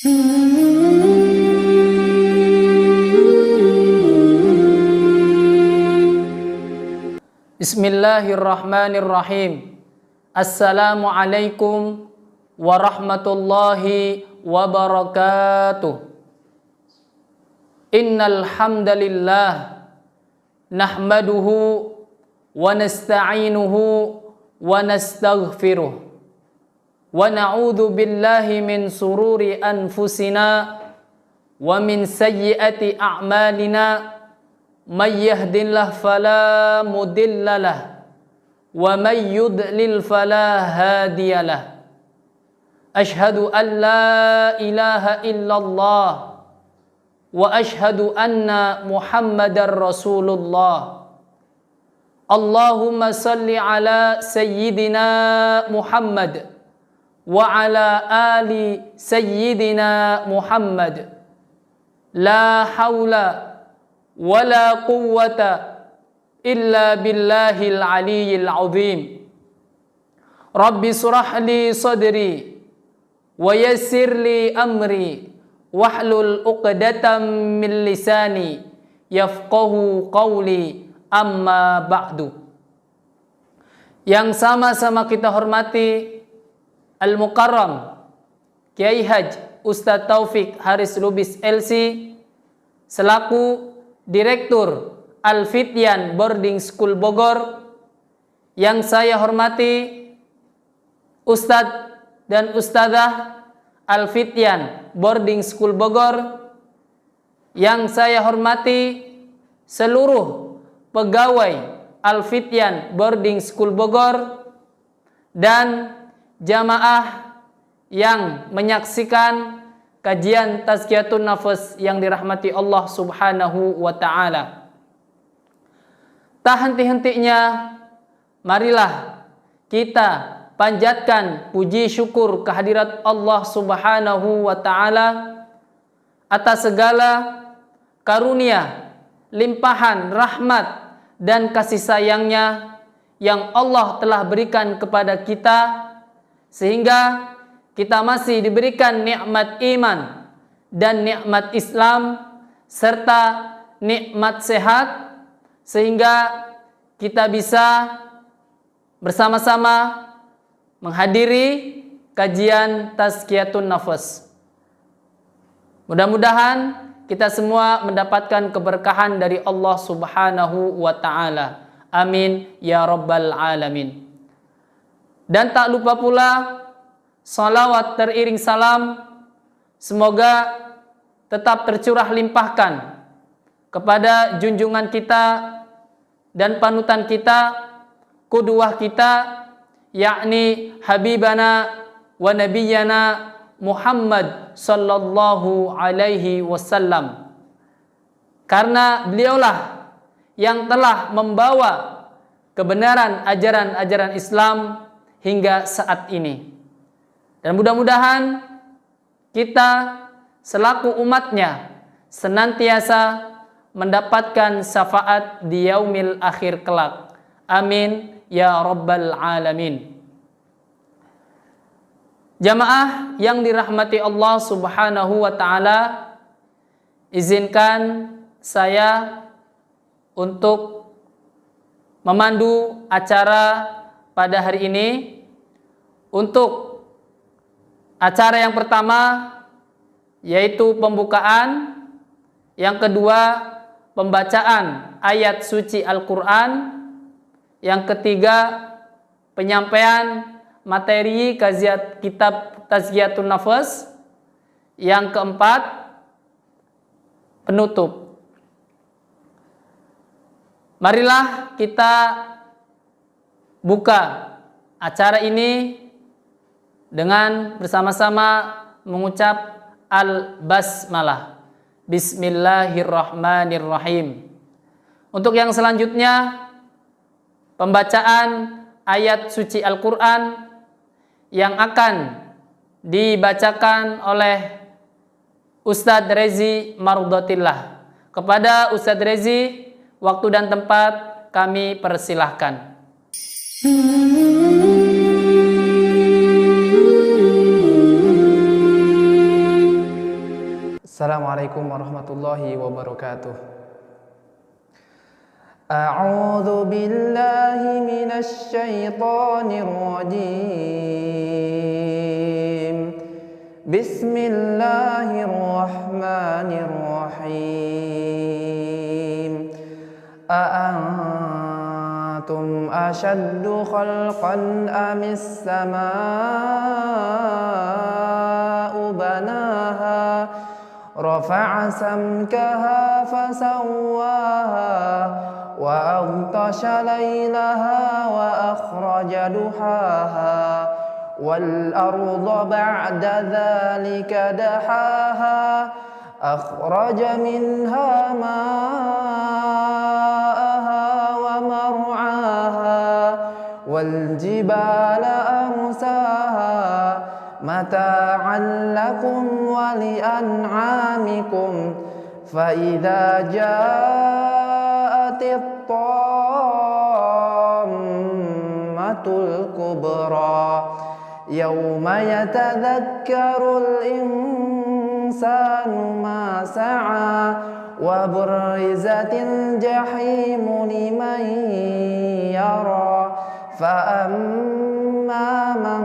Bismillahirrahmanirrahim. Assalamualaikum warahmatullahi wabarakatuh. Innal hamdalillah nahmaduhu wa nasta'inuhu wa nastaghfiruh wa na'udzu billahi min sururi anfusina wa min sayyiati a'malina. May yahdihillahu fala mudhillalah wa may yudlil fala hadiyalah. Asyhadu an la ilaha illallah wa asyhadu anna Muhammadar Rasulullah. Allahumma salli ala sayyidina Muhammad wa ala ali sayyidina Muhammad. La haula wala quwwata illa billahil aliyyil azim. Rabbi surah li sadri wa yassir li amri wahlul uqdatam min lisani yafqahu qawli, amma ba'du. Yang sama-sama kita hormati Al-Mukarram Kiai Haji Ustadz Taufik Haris Lubis LC selaku Direktur Al-Fityan Boarding School Bogor, yang saya hormati Ustadz dan Ustadzah Al-Fityan Boarding School Bogor, yang saya hormati seluruh pegawai Al-Fityan Boarding School Bogor, dan jamaah yang menyaksikan kajian Tazkiyatun Nafas yang dirahmati Allah Subhanahu wa ta'ala. Tak henti-hentinya, marilah kita panjatkan puji syukur kehadirat Allah Subhanahu wa ta'ala atas segala karunia, limpahan, rahmat, dan kasih sayangnya yang Allah telah berikan kepada kita, sehingga kita masih diberikan nikmat iman dan nikmat Islam serta nikmat sehat, sehingga kita bisa bersama-sama menghadiri kajian Tazkiyatun Nafas. Mudah-mudahan kita semua mendapatkan keberkahan dari Allah Subhanahu wa ta'ala. Amin ya rabbal alamin. Dan tak lupa pula salawat teriring salam semoga tetap tercurah limpahkan kepada junjungan kita dan panutan kita, qudwah kita, yakni habibana wa nabiyyana Muhammad sallallahu alaihi wasallam. Karena beliaulah yang telah membawa kebenaran ajaran-ajaran Islam hingga saat ini. Dan mudah-mudahan kita selaku umatnya senantiasa mendapatkan syafaat di yaumil akhir kelak. Amin ya rabbal alamin. Jamaah yang dirahmati Allah Subhanahu wa ta'ala, izinkan saya untuk memandu acara pada hari ini. Untuk acara yang pertama yaitu pembukaan, yang kedua pembacaan ayat suci Al-Quran, yang ketiga penyampaian materi kajian kitab Tazkiyatun Nafas, yang keempat penutup. Marilah kita buka acara ini dengan bersama-sama mengucap Al-Basmalah. Bismillahirrahmanirrahim. Untuk yang selanjutnya, pembacaan ayat suci Al-Quran yang akan dibacakan oleh Ustadz Rezi Mardotillah. Kepada Ustadz Rezi, waktu dan tempat kami persilahkan. Assalamualaikum warahmatullahi wabarakatuh. A'udzu billahi minasy syaithanir rajim. Bismillahirrahmanirrahim. A'antum ashaddu khalqan amis samaa'u banaha rafa'a samkaha fasawwaha wa aghtasha laylaha wa akhraja duhaha wal arda ba'da dhalika dahaha akhraja minha ma'aha wa mar'aha wal jibala arsaha mata'an lakum wa li'an'amikum fa idza ja'atit tammatul kubra yawma yatadhakkarul insanu ma sa'a wa burrizatil jahimu liman yara fa amma man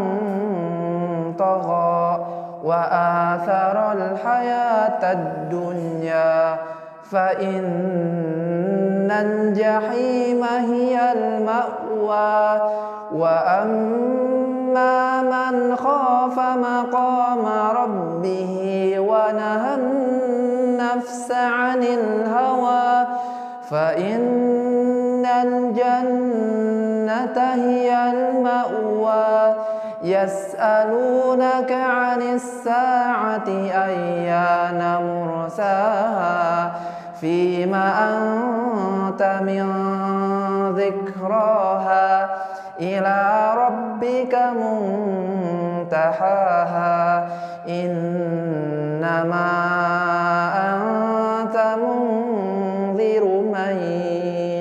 tagha wa atharal hayatad dunya fa innal jahima hiyal ma'wa wa amma man khafa maqama rabbih wa nahan nafsa 'anil hawa fa innal jannata hiyal ma'wa yas'alunaka 'anis sa'ati ayyana mursaha fima anta min dhikraha ila rabbika muntahaha innama anta munziru man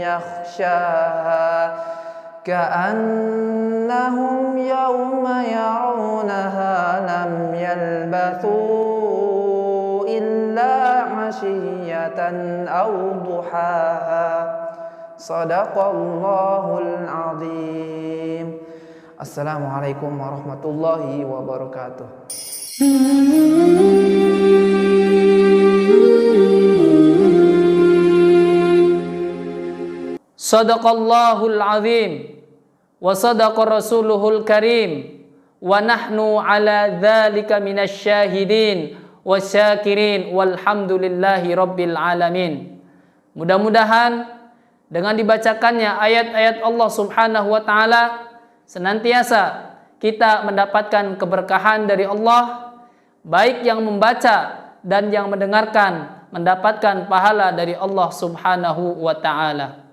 yakhshaha ka'annahum yawma yarawnaha lam yalbathu illa 'ashiyatan aw duhaha. Sadaqallahul azim. Assalamualaikum warahmatullahi wabarakatuh. Sadaqallahul azim wa sadaqa rasuluhul karim wa nahnu ala dzalika minasy syahidin wasyakirin walhamdulillahi rabbil alamin. Mudah-mudahan dengan dibacakannya ayat-ayat Allah Subhanahu wa taala senantiasa kita mendapatkan keberkahan dari Allah, baik yang membaca dan yang mendengarkan mendapatkan pahala dari Allah Subhanahu wa taala.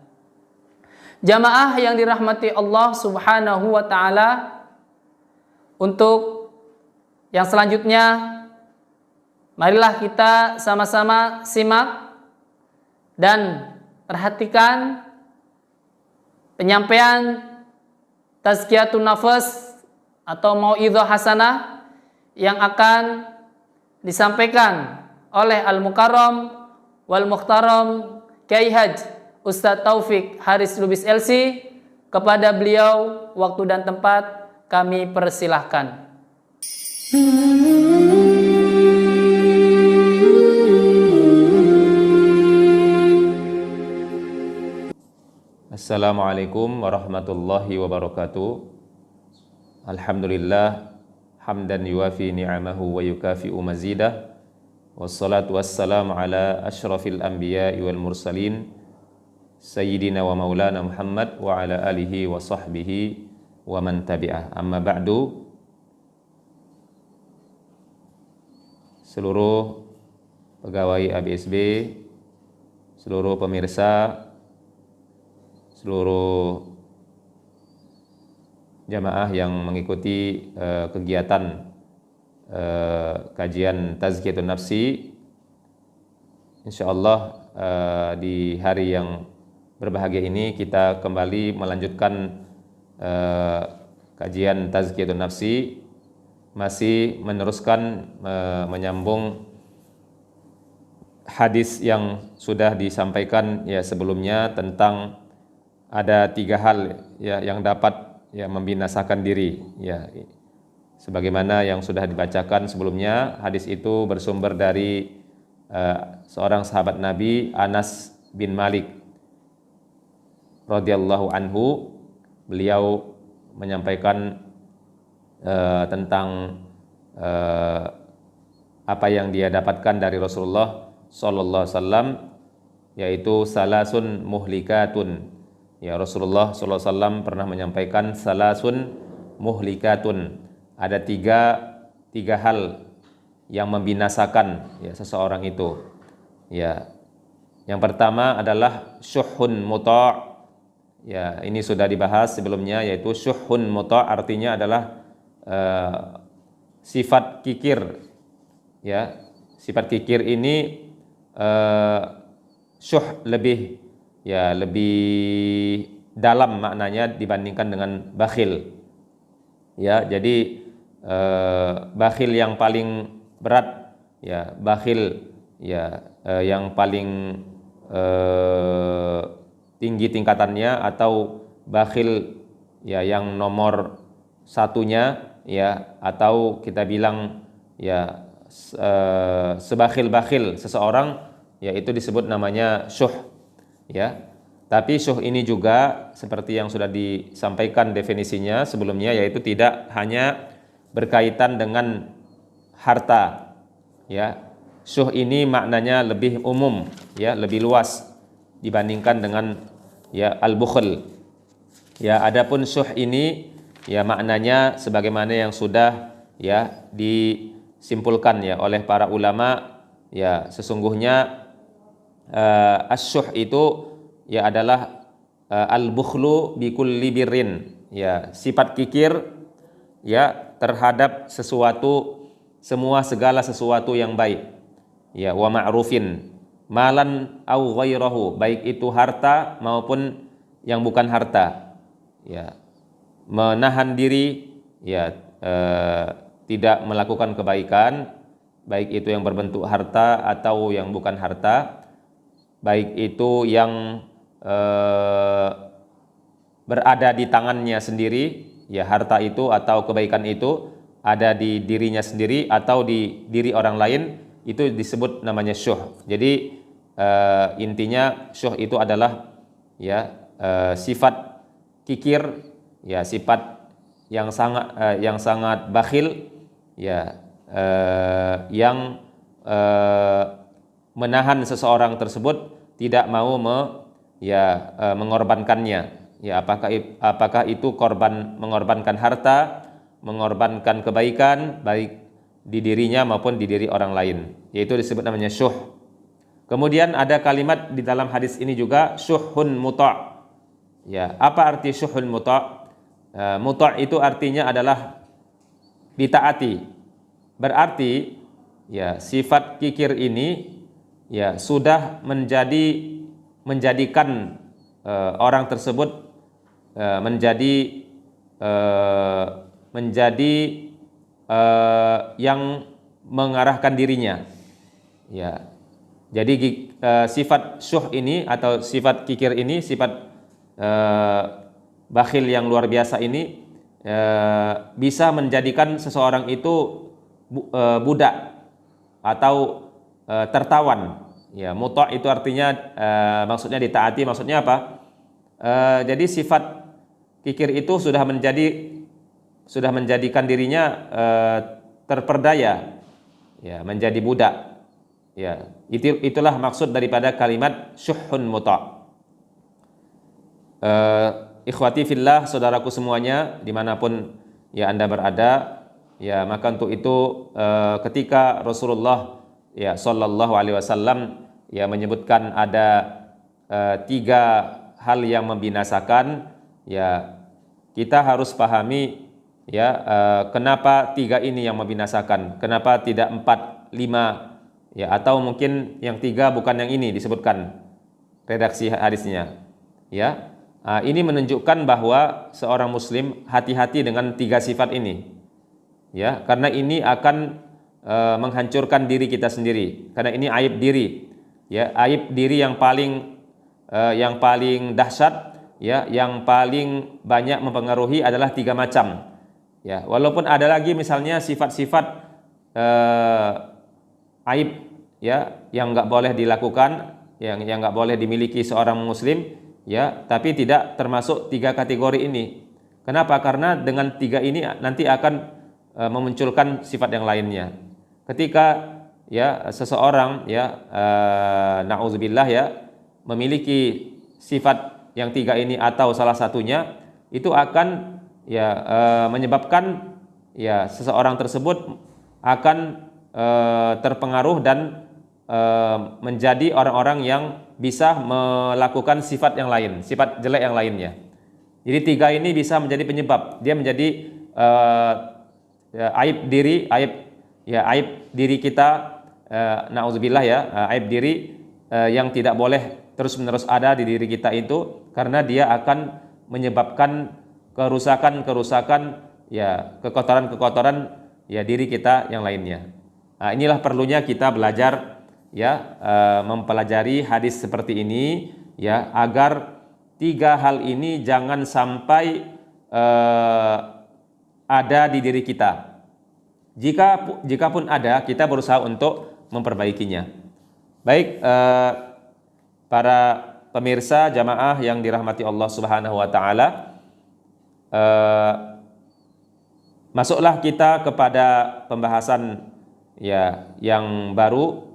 Jamaah yang dirahmati Allah Subhanahu wa taala, untuk yang selanjutnya marilah kita sama-sama simak dan perhatikan penyampaian tazkiyatun nafas atau mau'idhah hasanah yang akan disampaikan oleh Al-Mukarram wal Mukhtaram Kyai Haji Ustadz Taufik Haris Lubis LC. Kepada beliau waktu dan tempat kami persilahkan. Assalamualaikum warahmatullahi wabarakatuh. Alhamdulillah hamdan yuwafi ni'amahu wa yukafi'u mazidah. Wassalatu wassalamu ala asyrafil anbiya'i wal mursalin Sayyidina wa maulana Muhammad wa ala alihi wa sahbihi wa man tabi'ah. Amma ba'du. Seluruh pegawai ABSB, seluruh pemirsa, seluruh jamaah yang mengikuti kegiatan kajian tazkiyatun nafsi, insyaallah di hari yang berbahagia ini kita kembali melanjutkan kajian tazkiyatun nafsi, masih meneruskan menyambung hadis yang sudah disampaikan ya sebelumnya tentang ada 3 hal ya yang dapat ya membinasakan diri ya. Sebagaimana yang sudah dibacakan sebelumnya, hadis itu bersumber dari seorang sahabat Nabi, Anas bin Malik radhiyallahu anhu. Beliau menyampaikan tentang apa yang dia dapatkan dari Rasulullah sallallahu alaihi wasallam, yaitu salasun muhlikatun. Ya, Rasulullah sallallahu alaihi wasallam pernah menyampaikan salasun muhlikatun. Ada tiga hal yang membinasakan ya seseorang itu. Ya. Yang pertama adalah syuhun muta'. Ya, ini sudah dibahas sebelumnya, yaitu syuhun muta' artinya adalah sifat kikir. Ya, sifat kikir ini syuh lebih dalam maknanya dibandingkan dengan bakhil. Ya, jadi bakhil yang paling berat, ya bakhil ya yang paling tinggi tingkatannya, atau bakhil ya yang nomor satunya, ya atau kita bilang ya sebakhil-bakhil seseorang, ya itu disebut namanya syuh ya. Tapi syuh ini juga seperti yang sudah disampaikan definisinya sebelumnya, yaitu tidak hanya berkaitan dengan harta ya. Syuh ini maknanya lebih umum ya, lebih luas dibandingkan dengan ya al-bukhl. Ya, adapun syuh ini ya maknanya sebagaimana yang sudah ya disimpulkan ya oleh para ulama, ya sesungguhnya as-syuh itu ya adalah al-bukhlu bi kulli birrin, ya sifat kikir ya terhadap sesuatu, segala sesuatu yang baik, ya wa ma'rufin malan au ghairahu, baik itu harta maupun yang bukan harta, ya menahan diri ya tidak melakukan kebaikan, baik itu yang berbentuk harta atau yang bukan harta, baik itu yang berada di tangannya sendiri, ya harta itu atau kebaikan itu ada di dirinya sendiri atau di diri orang lain, itu disebut namanya syuh. Jadi intinya syuh itu adalah ya sifat kikir, ya sifat yang sangat bakhil, ya yang menahan seseorang tersebut tidak mau mengorbankannya, ya apakah itu mengorbankan harta, mengorbankan kebaikan baik di dirinya maupun di diri orang lain, yaitu disebut namanya syuh. Kemudian ada kalimat di dalam hadis ini juga syuhun muta'. Ya, apa arti syuhun muta'? Muta' itu artinya adalah ditaati. Berarti ya sifat kikir ini ya sudah menjadikan orang tersebut menjadi yang mengarahkan dirinya, ya. Jadi sifat syuh ini atau sifat kikir ini, sifat bakhil yang luar biasa ini bisa menjadikan seseorang itu budak atau tertawan. Ya, muta' itu artinya maksudnya ditaati. Maksudnya apa? Jadi sifat kikir itu sudah menjadikan dirinya terperdaya, ya, menjadi budak. Ya, itulah maksud daripada kalimat syuhun muta'. Ikhwati fillah, saudaraku semuanya dimanapun ya Anda berada, ya maka untuk itu ketika Rasulullah ya sallallahu alaihi wasallam ya menyebutkan ada 3 hal yang membinasakan, ya kita harus pahami ya kenapa 3 ini yang membinasakan, kenapa tidak 4, 5, ya atau mungkin yang 3 bukan yang ini disebutkan redaksi hadisnya, ya. Ini menunjukkan bahwa seorang muslim hati-hati dengan 3 sifat ini, ya, karena ini akan menghancurkan diri kita sendiri, karena ini aib diri. Ya, aib diri yang paling dahsyat, ya, yang paling banyak mempengaruhi adalah 3 macam. Ya, walaupun ada lagi misalnya sifat-sifat aib, ya, yang nggak boleh dilakukan, yang nggak boleh dimiliki seorang muslim, ya, tapi tidak termasuk 3 kategori ini. Kenapa? Karena dengan 3 ini nanti akan memunculkan sifat yang lainnya. Ketika, ya, seseorang, ya, na'udzubillah, ya, memiliki sifat yang 3 ini atau salah satunya, itu akan, ya, menyebabkan, ya, seseorang tersebut akan terpengaruh dan menjadi orang-orang yang bisa melakukan sifat yang lain, sifat jelek yang lainnya. Jadi 3 ini bisa menjadi penyebab dia menjadi ya, aib diri kita, na'udzubillah, ya, aib diri yang tidak boleh terus-menerus ada di diri kita itu, karena dia akan menyebabkan kerusakan, ya, kekotoran, ya, diri kita yang lainnya. Nah, inilah perlunya kita belajar, ya, mempelajari hadis seperti ini, ya, agar 3 hal ini jangan sampai ada di diri kita. Jika pun ada, kita berusaha untuk memperbaikinya. Baik, para pemirsa jamaah yang dirahmati Allah Subhanahu wa taala, masuklah kita kepada pembahasan, ya, yang baru,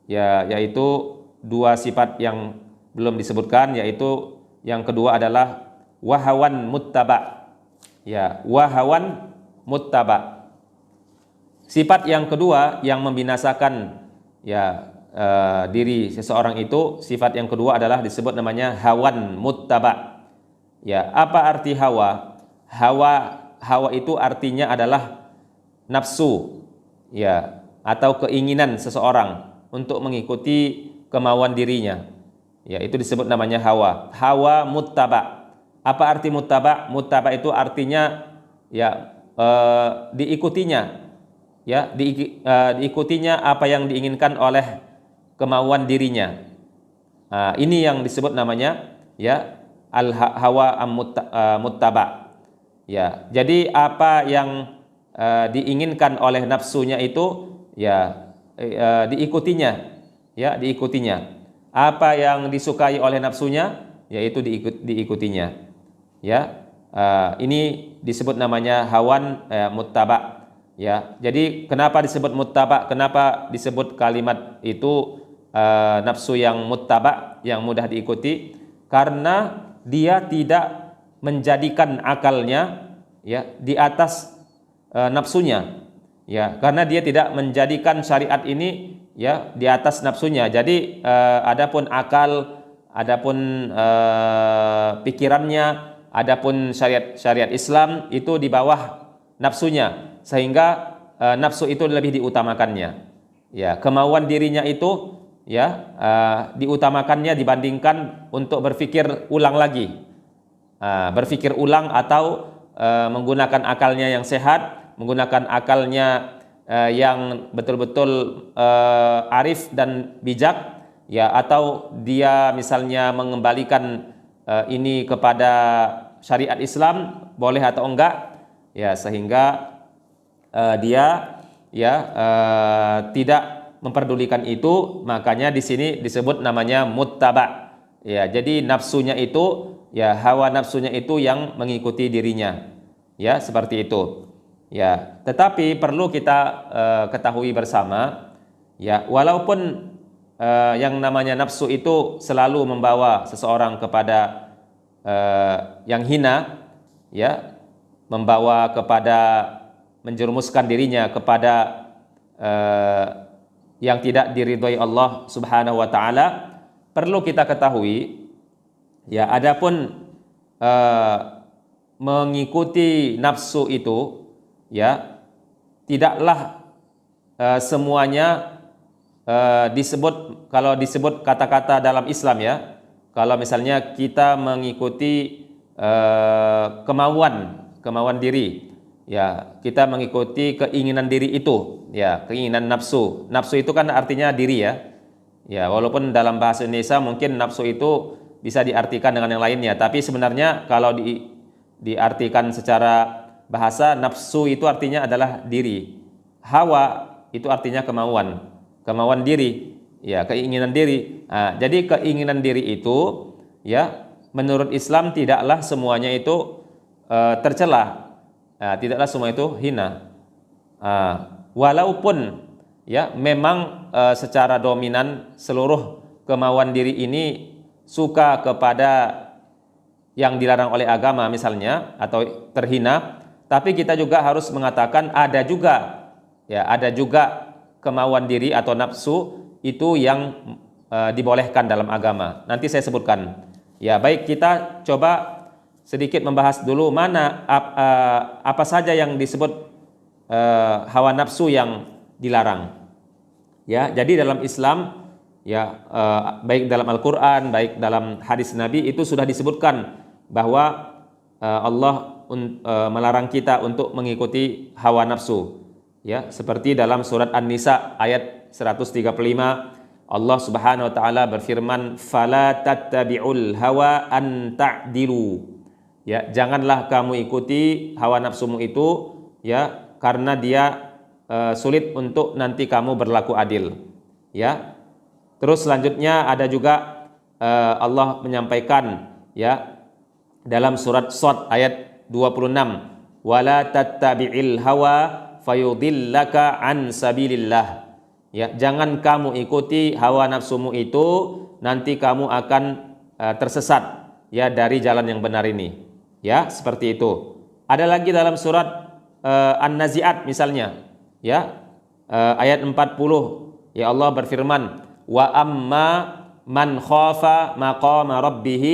ya, yaitu 2 sifat yang belum disebutkan, yaitu yang kedua adalah wahawan muttaba. Ya, wahawan muttaba. Sifat yang kedua yang membinasakan, ya, diri seseorang itu, sifat yang kedua adalah disebut namanya hawan muttaba. Ya, apa arti hawa? Hawa itu artinya adalah nafsu, ya, atau keinginan seseorang untuk mengikuti kemauan dirinya. Ya, itu disebut namanya hawa. Hawa muttaba. Apa arti muttaba? Muttaba itu artinya, ya, diikutinya, ya, diikutinya apa yang diinginkan oleh kemauan dirinya. Ini yang disebut namanya, ya, al-hawa muttaba. Ya, jadi apa yang diinginkan oleh nafsunya itu, ya, diikutinya, ya, diikutinya. Apa yang disukai oleh nafsunya, yaitu diikutinya. Ya, ini disebut namanya hawan muttaba. Ya, jadi kenapa disebut muttaba? Kenapa disebut kalimat itu nafsu yang muttaba, yang mudah diikuti? Karena dia tidak menjadikan akalnya, ya, di atas nafsunya. Ya, karena dia tidak menjadikan syariat ini, ya, di atas nafsunya. Jadi adapun akal, adapun pikirannya, adapun syariat Islam itu di bawah nafsunya, sehingga nafsu itu lebih diutamakannya. Ya, kemauan dirinya itu, ya, diutamakannya dibandingkan untuk berpikir ulang lagi. Berpikir ulang atau menggunakan akalnya yang sehat, menggunakan akalnya yang betul-betul arif dan bijak, ya, atau dia misalnya mengembalikan ini kepada syariat Islam, boleh atau enggak, ya, sehingga dia, ya, tidak memperdulikan itu, makanya di sini disebut namanya muttaba. Ya, jadi nafsunya itu, ya, hawa nafsunya itu yang mengikuti dirinya, ya, seperti itu. Ya, tetapi perlu kita ketahui bersama, ya, walaupun yang namanya nafsu itu selalu membawa seseorang kepada yang hina, ya, membawa kepada menjerumuskan dirinya kepada yang tidak diridhoi Allah Subhanahu wa taala, perlu kita ketahui, ya, adapun mengikuti nafsu itu, ya, tidaklah semuanya disebut, kalau disebut kata-kata dalam Islam, ya, kalau misalnya kita mengikuti kemauan diri, ya, kita mengikuti keinginan diri itu, ya, keinginan nafsu. Nafsu itu kan artinya diri, ya. Ya, walaupun dalam bahasa Indonesia mungkin nafsu itu bisa diartikan dengan yang lainnya, tapi sebenarnya kalau diartikan secara bahasa, nafsu itu artinya adalah diri. Hawa itu artinya kemauan diri, ya, keinginan diri. Nah, jadi keinginan diri itu, ya, menurut Islam tidaklah semuanya itu tercela, tidaklah semua itu hina. Walaupun, ya, memang secara dominan seluruh kemauan diri ini suka kepada yang dilarang oleh agama misalnya, atau terhina, tapi kita juga harus mengatakan ada juga kemauan diri atau nafsu itu yang dibolehkan dalam agama. Nanti saya sebutkan. Ya, baik, kita coba sedikit membahas dulu mana apa saja yang disebut hawa nafsu yang dilarang. Ya, jadi dalam Islam, ya, baik dalam Al-Qur'an, baik dalam hadis Nabi itu sudah disebutkan bahwa Allah melarang kita untuk mengikuti hawa nafsu. Ya, seperti dalam surat An-Nisa ayat 135, Allah Subhanahu wa taala berfirman, "Fala tattabi'ul hawa an ta'dilu." Ya, janganlah kamu ikuti hawa nafsumu itu, ya, karena dia sulit untuk nanti kamu berlaku adil. Ya. Terus selanjutnya ada juga Allah menyampaikan, ya, dalam surat Shad ayat 26, "Wala tattabi'il hawa fayudillaka an sabilillah." Ya, jangan kamu ikuti hawa nafsumu itu, nanti kamu akan tersesat, ya, dari jalan yang benar ini. Ya, seperti itu. Ada lagi dalam surat An-Nazi'at misalnya, ya, ayat 40, ya, Allah berfirman, "Wa amma man khafa maqama rabbih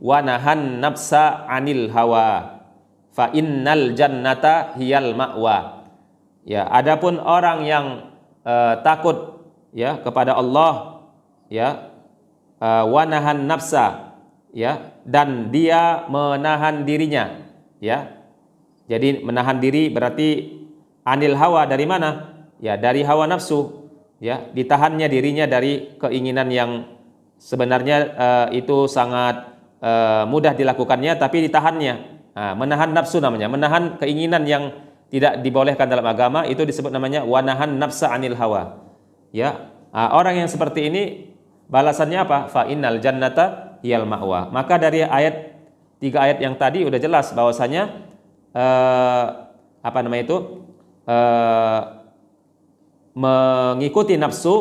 wa nahan nafsa 'anil hawa fa innal jannata hiyal ma'wa." Ya, adapun orang yang takut, ya, kepada Allah, ya, wa nahan nafsa, ya, dan dia menahan dirinya, ya. Jadi menahan diri berarti anil hawa, dari mana? Ya, dari hawa nafsu, ya, ditahannya dirinya dari keinginan yang sebenarnya itu sangat mudah dilakukannya, tapi ditahannya. Menahan nafsu namanya, menahan keinginan yang tidak dibolehkan dalam agama, itu disebut namanya wanahan nafsa anil hawa. Ya, orang yang seperti ini balasannya apa? Fa innal jannata hiyal ma'wa. Maka dari tiga ayat yang tadi udah jelas bahwasanya mengikuti nafsu,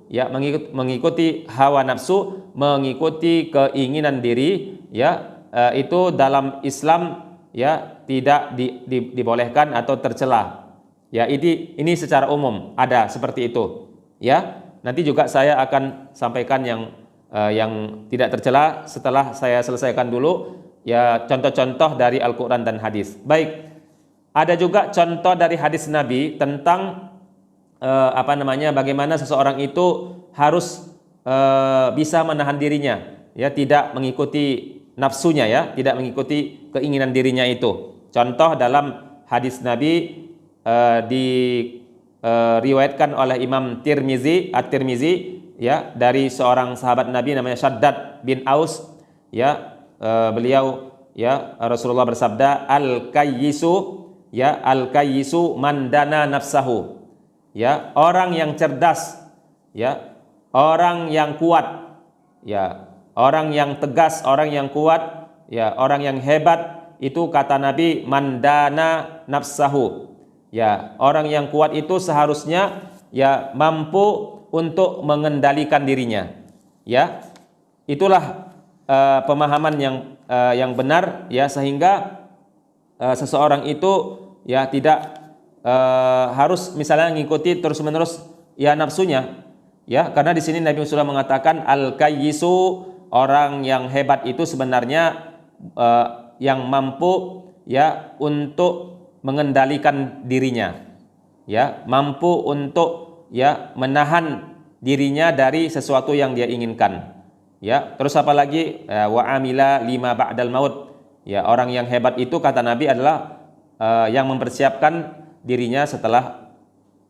ya, mengikuti hawa nafsu, mengikuti keinginan diri, ya, itu dalam Islam, ya, tidak dibolehkan atau tercela. Ya, ini secara umum ada seperti itu. Ya, nanti juga saya akan sampaikan yang tidak tercela setelah saya selesaikan dulu, ya, contoh-contoh dari Al-Quran dan hadis. Baik, ada juga contoh dari hadis Nabi tentang bagaimana seseorang itu harus bisa menahan dirinya, ya, tidak mengikuti nafsunya, ya, tidak mengikuti keinginan dirinya itu. Contoh dalam hadis Nabi diriwayatkan oleh Imam At-Tirmizi, ya, dari seorang sahabat Nabi namanya Shaddad bin Aus, ya, beliau, ya, Rasulullah bersabda, al-kayyisu man dana nafsahu. Ya, orang yang cerdas, ya, orang yang kuat, ya, orang yang tegas, orang yang kuat, ya, orang yang hebat, itu kata Nabi man dana nafsahu. Ya, orang yang kuat itu seharusnya, ya, mampu untuk mengendalikan dirinya. Ya, itulah pemahaman yang benar, ya, sehingga seseorang itu, ya, tidak harus misalnya mengikuti terus-menerus, ya, nafsunya, ya, karena di sini Nabi sudah mengatakan al-kayyisu, orang yang hebat itu sebenarnya yang mampu, ya, untuk mengendalikan dirinya, ya, mampu untuk, ya, menahan dirinya dari sesuatu yang dia inginkan. Ya, terus apa lagi? Wa amila lima ba'dal maut. Ya, orang yang hebat itu kata Nabi adalah yang mempersiapkan dirinya setelah,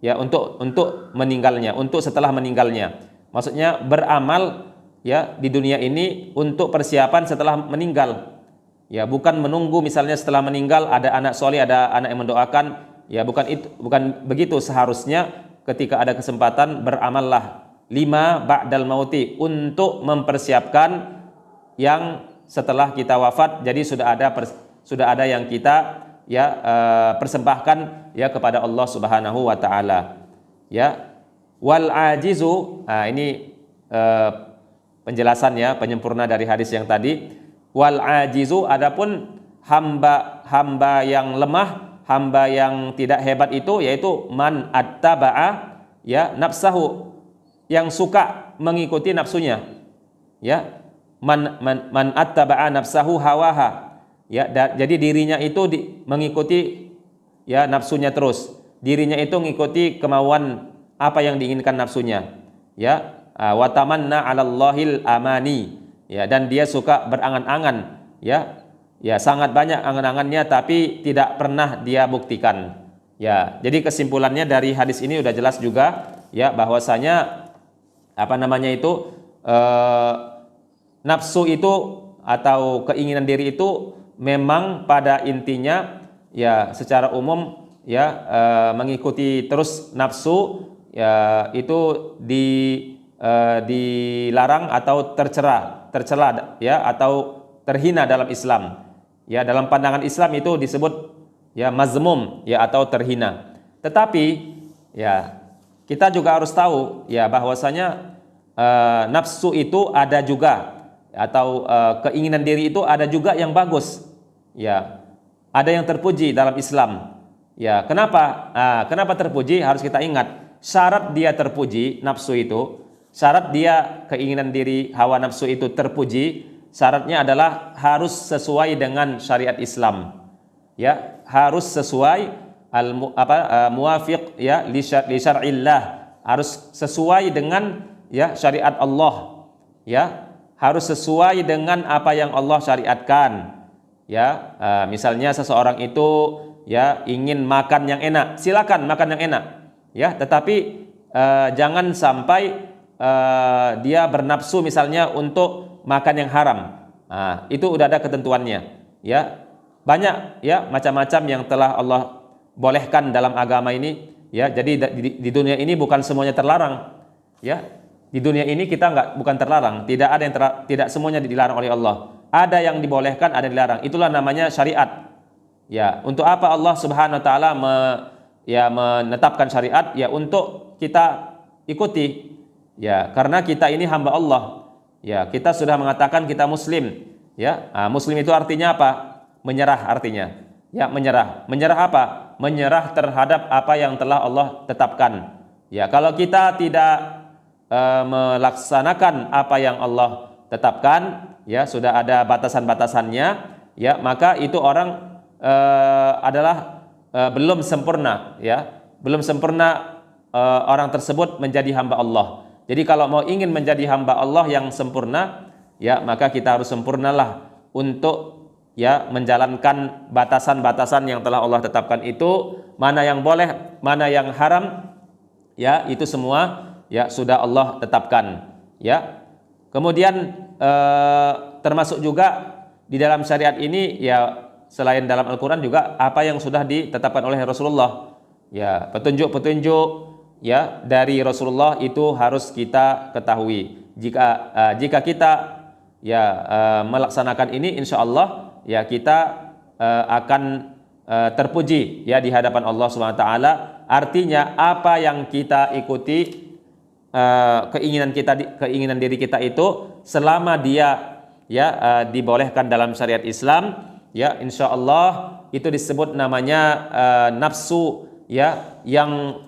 ya, untuk meninggalnya, untuk setelah meninggalnya. Maksudnya beramal ya di dunia ini untuk persiapan setelah meninggal. Ya, bukan menunggu misalnya setelah meninggal ada anak soleh, ada anak yang mendoakan. Ya, bukan itu, bukan begitu. Seharusnya ketika ada kesempatan beramallah lima ba'dal mauti, untuk mempersiapkan yang setelah kita wafat. Jadi sudah ada yang kita ya persembahkan ya kepada Allah Subhanahu wa taala. Ya. Wal ajizu, ini penjelasan ya, penyempurna dari hadis yang tadi. Wal ajizu, adapun hamba yang lemah, hamba yang tidak hebat itu yaitu man attaba'a ya nafsahu, yang suka mengikuti nafsunya. Ya. Man attaba'a nafsahu hawaha. Ya, jadi dirinya itu mengikuti ya nafsunya terus. Dirinya itu mengikuti kemauan apa yang diinginkan nafsunya. Ya, wa tamanna 'alallahil amani. Ya, dan dia suka berangan-angan, ya. Ya, sangat banyak angan-angannya tapi tidak pernah dia buktikan. Ya, jadi kesimpulannya dari hadis ini udah jelas juga ya, bahwasanya nafsu itu atau keinginan diri itu memang pada intinya ya secara umum ya mengikuti terus nafsu ya itu dilarang atau tercela ya, atau terhina dalam Islam. Ya, dalam pandangan Islam itu disebut ya mazmum ya, atau terhina. Tetapi ya kita juga harus tahu ya bahwasanya nafsu itu ada juga, atau keinginan diri itu ada juga yang bagus. Ya, ada yang terpuji dalam Islam. Ya, kenapa terpuji? Harus kita ingat syarat dia terpuji nafsu itu. Syarat dia keinginan diri hawa nafsu itu terpuji, syaratnya adalah harus sesuai dengan syariat Islam. Ya, harus sesuai muwafiq ya li syar'illah, harus sesuai dengan ya syariat Allah. Ya, harus sesuai dengan apa yang Allah syariatkan. Ya, misalnya seseorang itu ya ingin makan yang enak, silakan makan yang enak. Ya, tetapi jangan sampai dia bernafsu misalnya untuk makan yang haram. Itu udah ada ketentuannya. Ya, banyak ya macam-macam yang telah Allah bolehkan dalam agama ini. Ya, jadi di dunia ini bukan semuanya terlarang. Ya, di dunia ini kita bukan terlarang. Tidak ada yang tidak semuanya dilarang oleh Allah. Ada yang dibolehkan, ada yang dilarang. Itulah namanya syariat. Ya, untuk apa Allah Subhanahu wa taala menetapkan syariat? Ya, untuk kita ikuti. Ya, karena kita ini hamba Allah. Ya, kita sudah mengatakan kita muslim. Ya, muslim itu artinya apa? Menyerah artinya. Ya, menyerah. Menyerah apa? Menyerah terhadap apa yang telah Allah tetapkan. Ya, kalau kita tidak melaksanakan apa yang Allah tetapkan, ya sudah ada batasan-batasannya, ya maka itu orang adalah belum sempurna. Ya, belum sempurna orang tersebut menjadi hamba Allah. Jadi kalau mau ingin menjadi hamba Allah yang sempurna, ya maka kita harus sempurnalah untuk ya menjalankan batasan-batasan yang telah Allah tetapkan itu, mana yang boleh, mana yang haram, ya itu semua ya sudah Allah tetapkan. Ya, kemudian termasuk juga di dalam syariat ini ya selain dalam Al-Quran juga apa yang sudah ditetapkan oleh Rasulullah. Ya, petunjuk-petunjuk ya dari Rasulullah itu harus kita ketahui. Jika kita ya melaksanakan ini, insya Allah ya kita akan terpuji ya di hadapan Allah Subhanahu wa taala. Artinya apa yang kita ikuti, keinginan diri kita itu selama dia ya dibolehkan dalam syariat Islam, ya insya Allah itu disebut namanya nafsu ya yang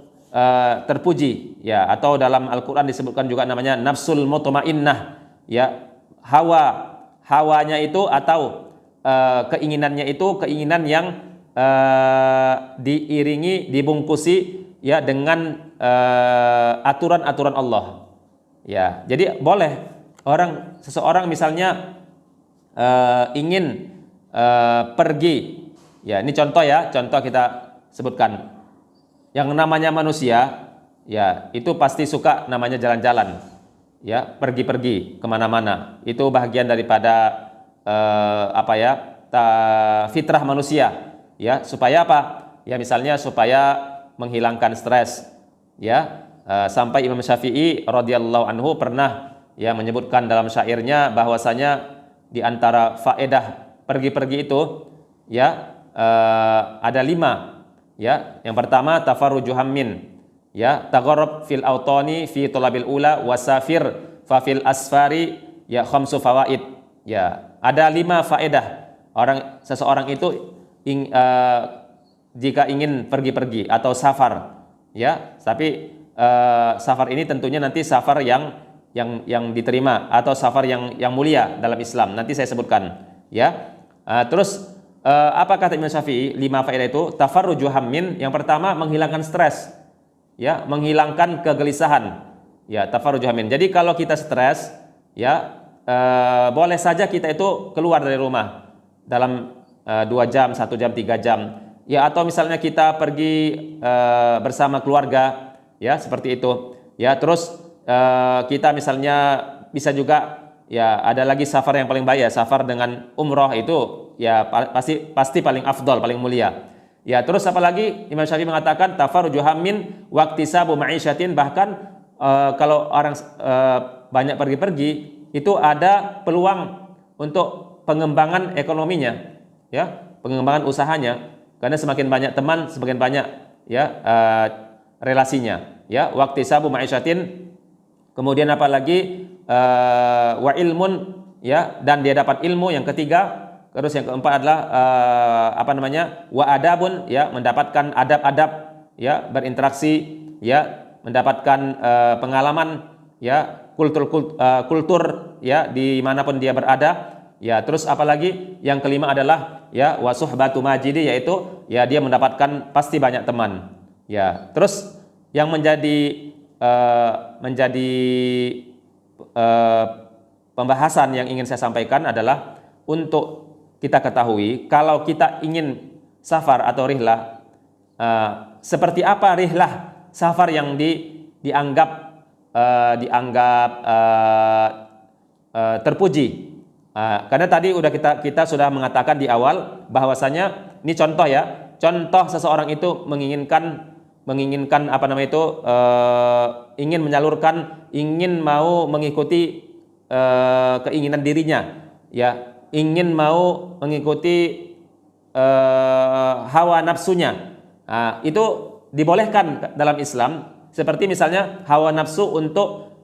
terpuji ya, atau dalam Al-Quran disebutkan juga namanya nafsul mutmainnah ya, hawanya itu atau keinginannya itu keinginan yang diiringi, dibungkusi ya dengan aturan-aturan Allah. Ya, jadi boleh seseorang misalnya ingin pergi. Ya, ini contoh kita sebutkan. Yang namanya manusia ya itu pasti suka namanya jalan-jalan. ya pergi-pergi kemana-mana. Itu bagian daripada fitrah manusia, ya supaya apa? Ya misalnya supaya menghilangkan stres, ya sampai Imam Syafi'i radhiyallahu anhu pernah ya menyebutkan dalam syairnya bahwasanya di antara faedah pergi-pergi itu ya ada 5, ya. Yang pertama tafarruju hammin, ya tagharrab fil autani fi talabil ula wasafir fa fil asfari ya khamsu fawaid. Ya, ada 5 faedah seseorang itu jika ingin pergi-pergi atau safar, ya. Tapi safar ini tentunya nanti safar yang diterima atau safar yang mulia dalam Islam. Nanti saya sebutkan, ya. Terus apa kata Imam Syafi'i? 5 faedah itu tafarruju hammin, yang pertama menghilangkan stres, ya, menghilangkan kegelisahan. Ya, tafarruju hammin. Jadi kalau kita stres, ya boleh saja kita itu keluar dari rumah dalam 2 jam, 1 jam, 3 jam. Ya, atau misalnya kita pergi bersama keluarga, ya seperti itu. Ya, terus kita misalnya bisa juga, ya ada lagi safar yang paling baik, ya safar dengan umroh itu ya pasti paling afdol, paling mulia. Ya, terus apalagi Imam Syafi'i mengatakan tafarruju hammin waqtisabu ma'isyatin, bahkan kalau orang banyak pergi-pergi itu ada peluang untuk pengembangan ekonominya, ya, pengembangan usahanya, karena semakin banyak teman semakin banyak ya relasinya, ya waqtisabu ma'isyatin. Kemudian apalagi wa ilmun, ya, dan dia dapat ilmu. Yang ketiga, terus yang keempat adalah wa adabun, ya mendapatkan adab-adab, ya berinteraksi, ya mendapatkan pengalaman, ya kultur, ya dimanapun dia berada. Ya, terus apalagi yang kelima adalah ya wa suhbatu majidi, yaitu ya dia mendapatkan pasti banyak teman. Ya, terus yang menjadi pembahasan yang ingin saya sampaikan adalah untuk kita ketahui kalau kita ingin safar atau rihlah, seperti apa rihlah safar yang dianggap terpuji. Karena tadi kita sudah mengatakan di awal bahwasanya ini contoh, ya, contoh seseorang itu menginginkan ingin menyalurkan, ingin mau mengikuti keinginan dirinya, ya ingin mau mengikuti hawa nafsunya. Itu dibolehkan dalam Islam, seperti misalnya hawa nafsu untuk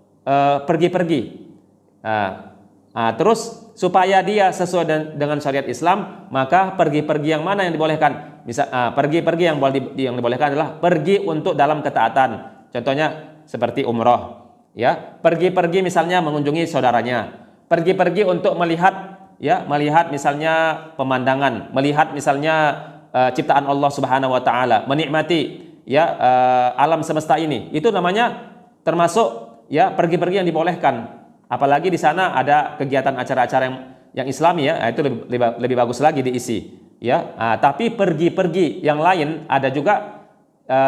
pergi-pergi. Terus supaya dia sesuai dengan syariat Islam, maka pergi-pergi yang mana yang dibolehkan? Pergi-pergi yang dibolehkan adalah pergi untuk dalam ketaatan. Contohnya seperti umroh, ya. Pergi-pergi misalnya mengunjungi saudaranya. Pergi-pergi untuk melihat misalnya pemandangan, melihat misalnya ciptaan Allah Subhanahu wa taala, menikmati alam semesta ini. Itu namanya termasuk ya pergi-pergi yang dibolehkan. Apalagi di sana ada kegiatan acara-acara yang Islami, ya, itu lebih bagus lagi diisi, ya. Tapi pergi-pergi yang lain ada juga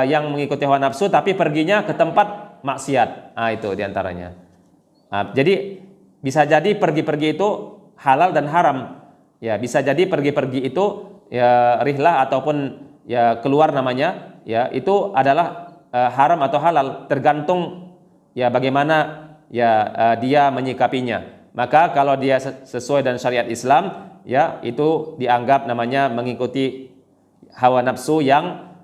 yang mengikuti hawa nafsu tapi perginya ke tempat maksiat. Itu diantaranya. Jadi bisa jadi pergi-pergi itu halal dan haram. Ya, bisa jadi pergi-pergi itu ya rihlah ataupun ya keluar namanya, ya itu adalah haram atau halal, tergantung ya bagaimana dia menyikapinya. Maka kalau dia sesuai dengan syariat Islam, ya itu dianggap namanya mengikuti hawa nafsu yang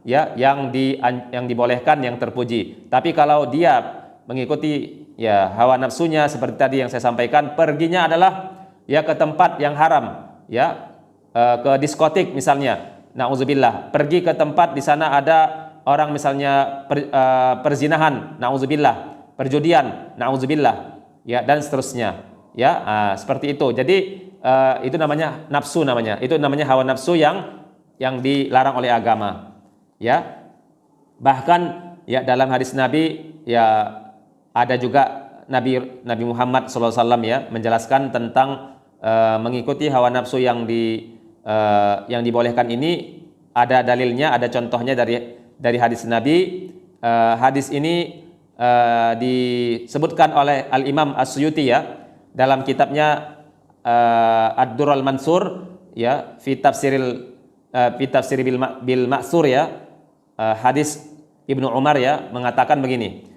dibolehkan, yang terpuji. Tapi kalau dia mengikuti ya hawa nafsunya seperti tadi yang saya sampaikan, perginya adalah ya ke tempat yang haram, ya ke diskotik misalnya, nauzubillah, pergi ke tempat di sana ada orang misalnya perzinahan, nauzubillah, perjudian, nauzubillah, ya dan seterusnya, ya seperti itu. Jadi itu namanya nafsu, itu namanya hawa nafsu yang dilarang oleh agama, ya. Bahkan ya dalam hadis Nabi, ya ada juga Nabi Muhammad SAW ya menjelaskan tentang mengikuti hawa nafsu yang dibolehkan ini. Ada dalilnya, ada contohnya dari hadis Nabi. Hadis ini disebutkan oleh Al-Imam As-Suyuti ya dalam kitabnya Ad-Durrul Mansur ya fi tafsir bil Ma'sur ya, hadis Ibnu Umar ya mengatakan begini,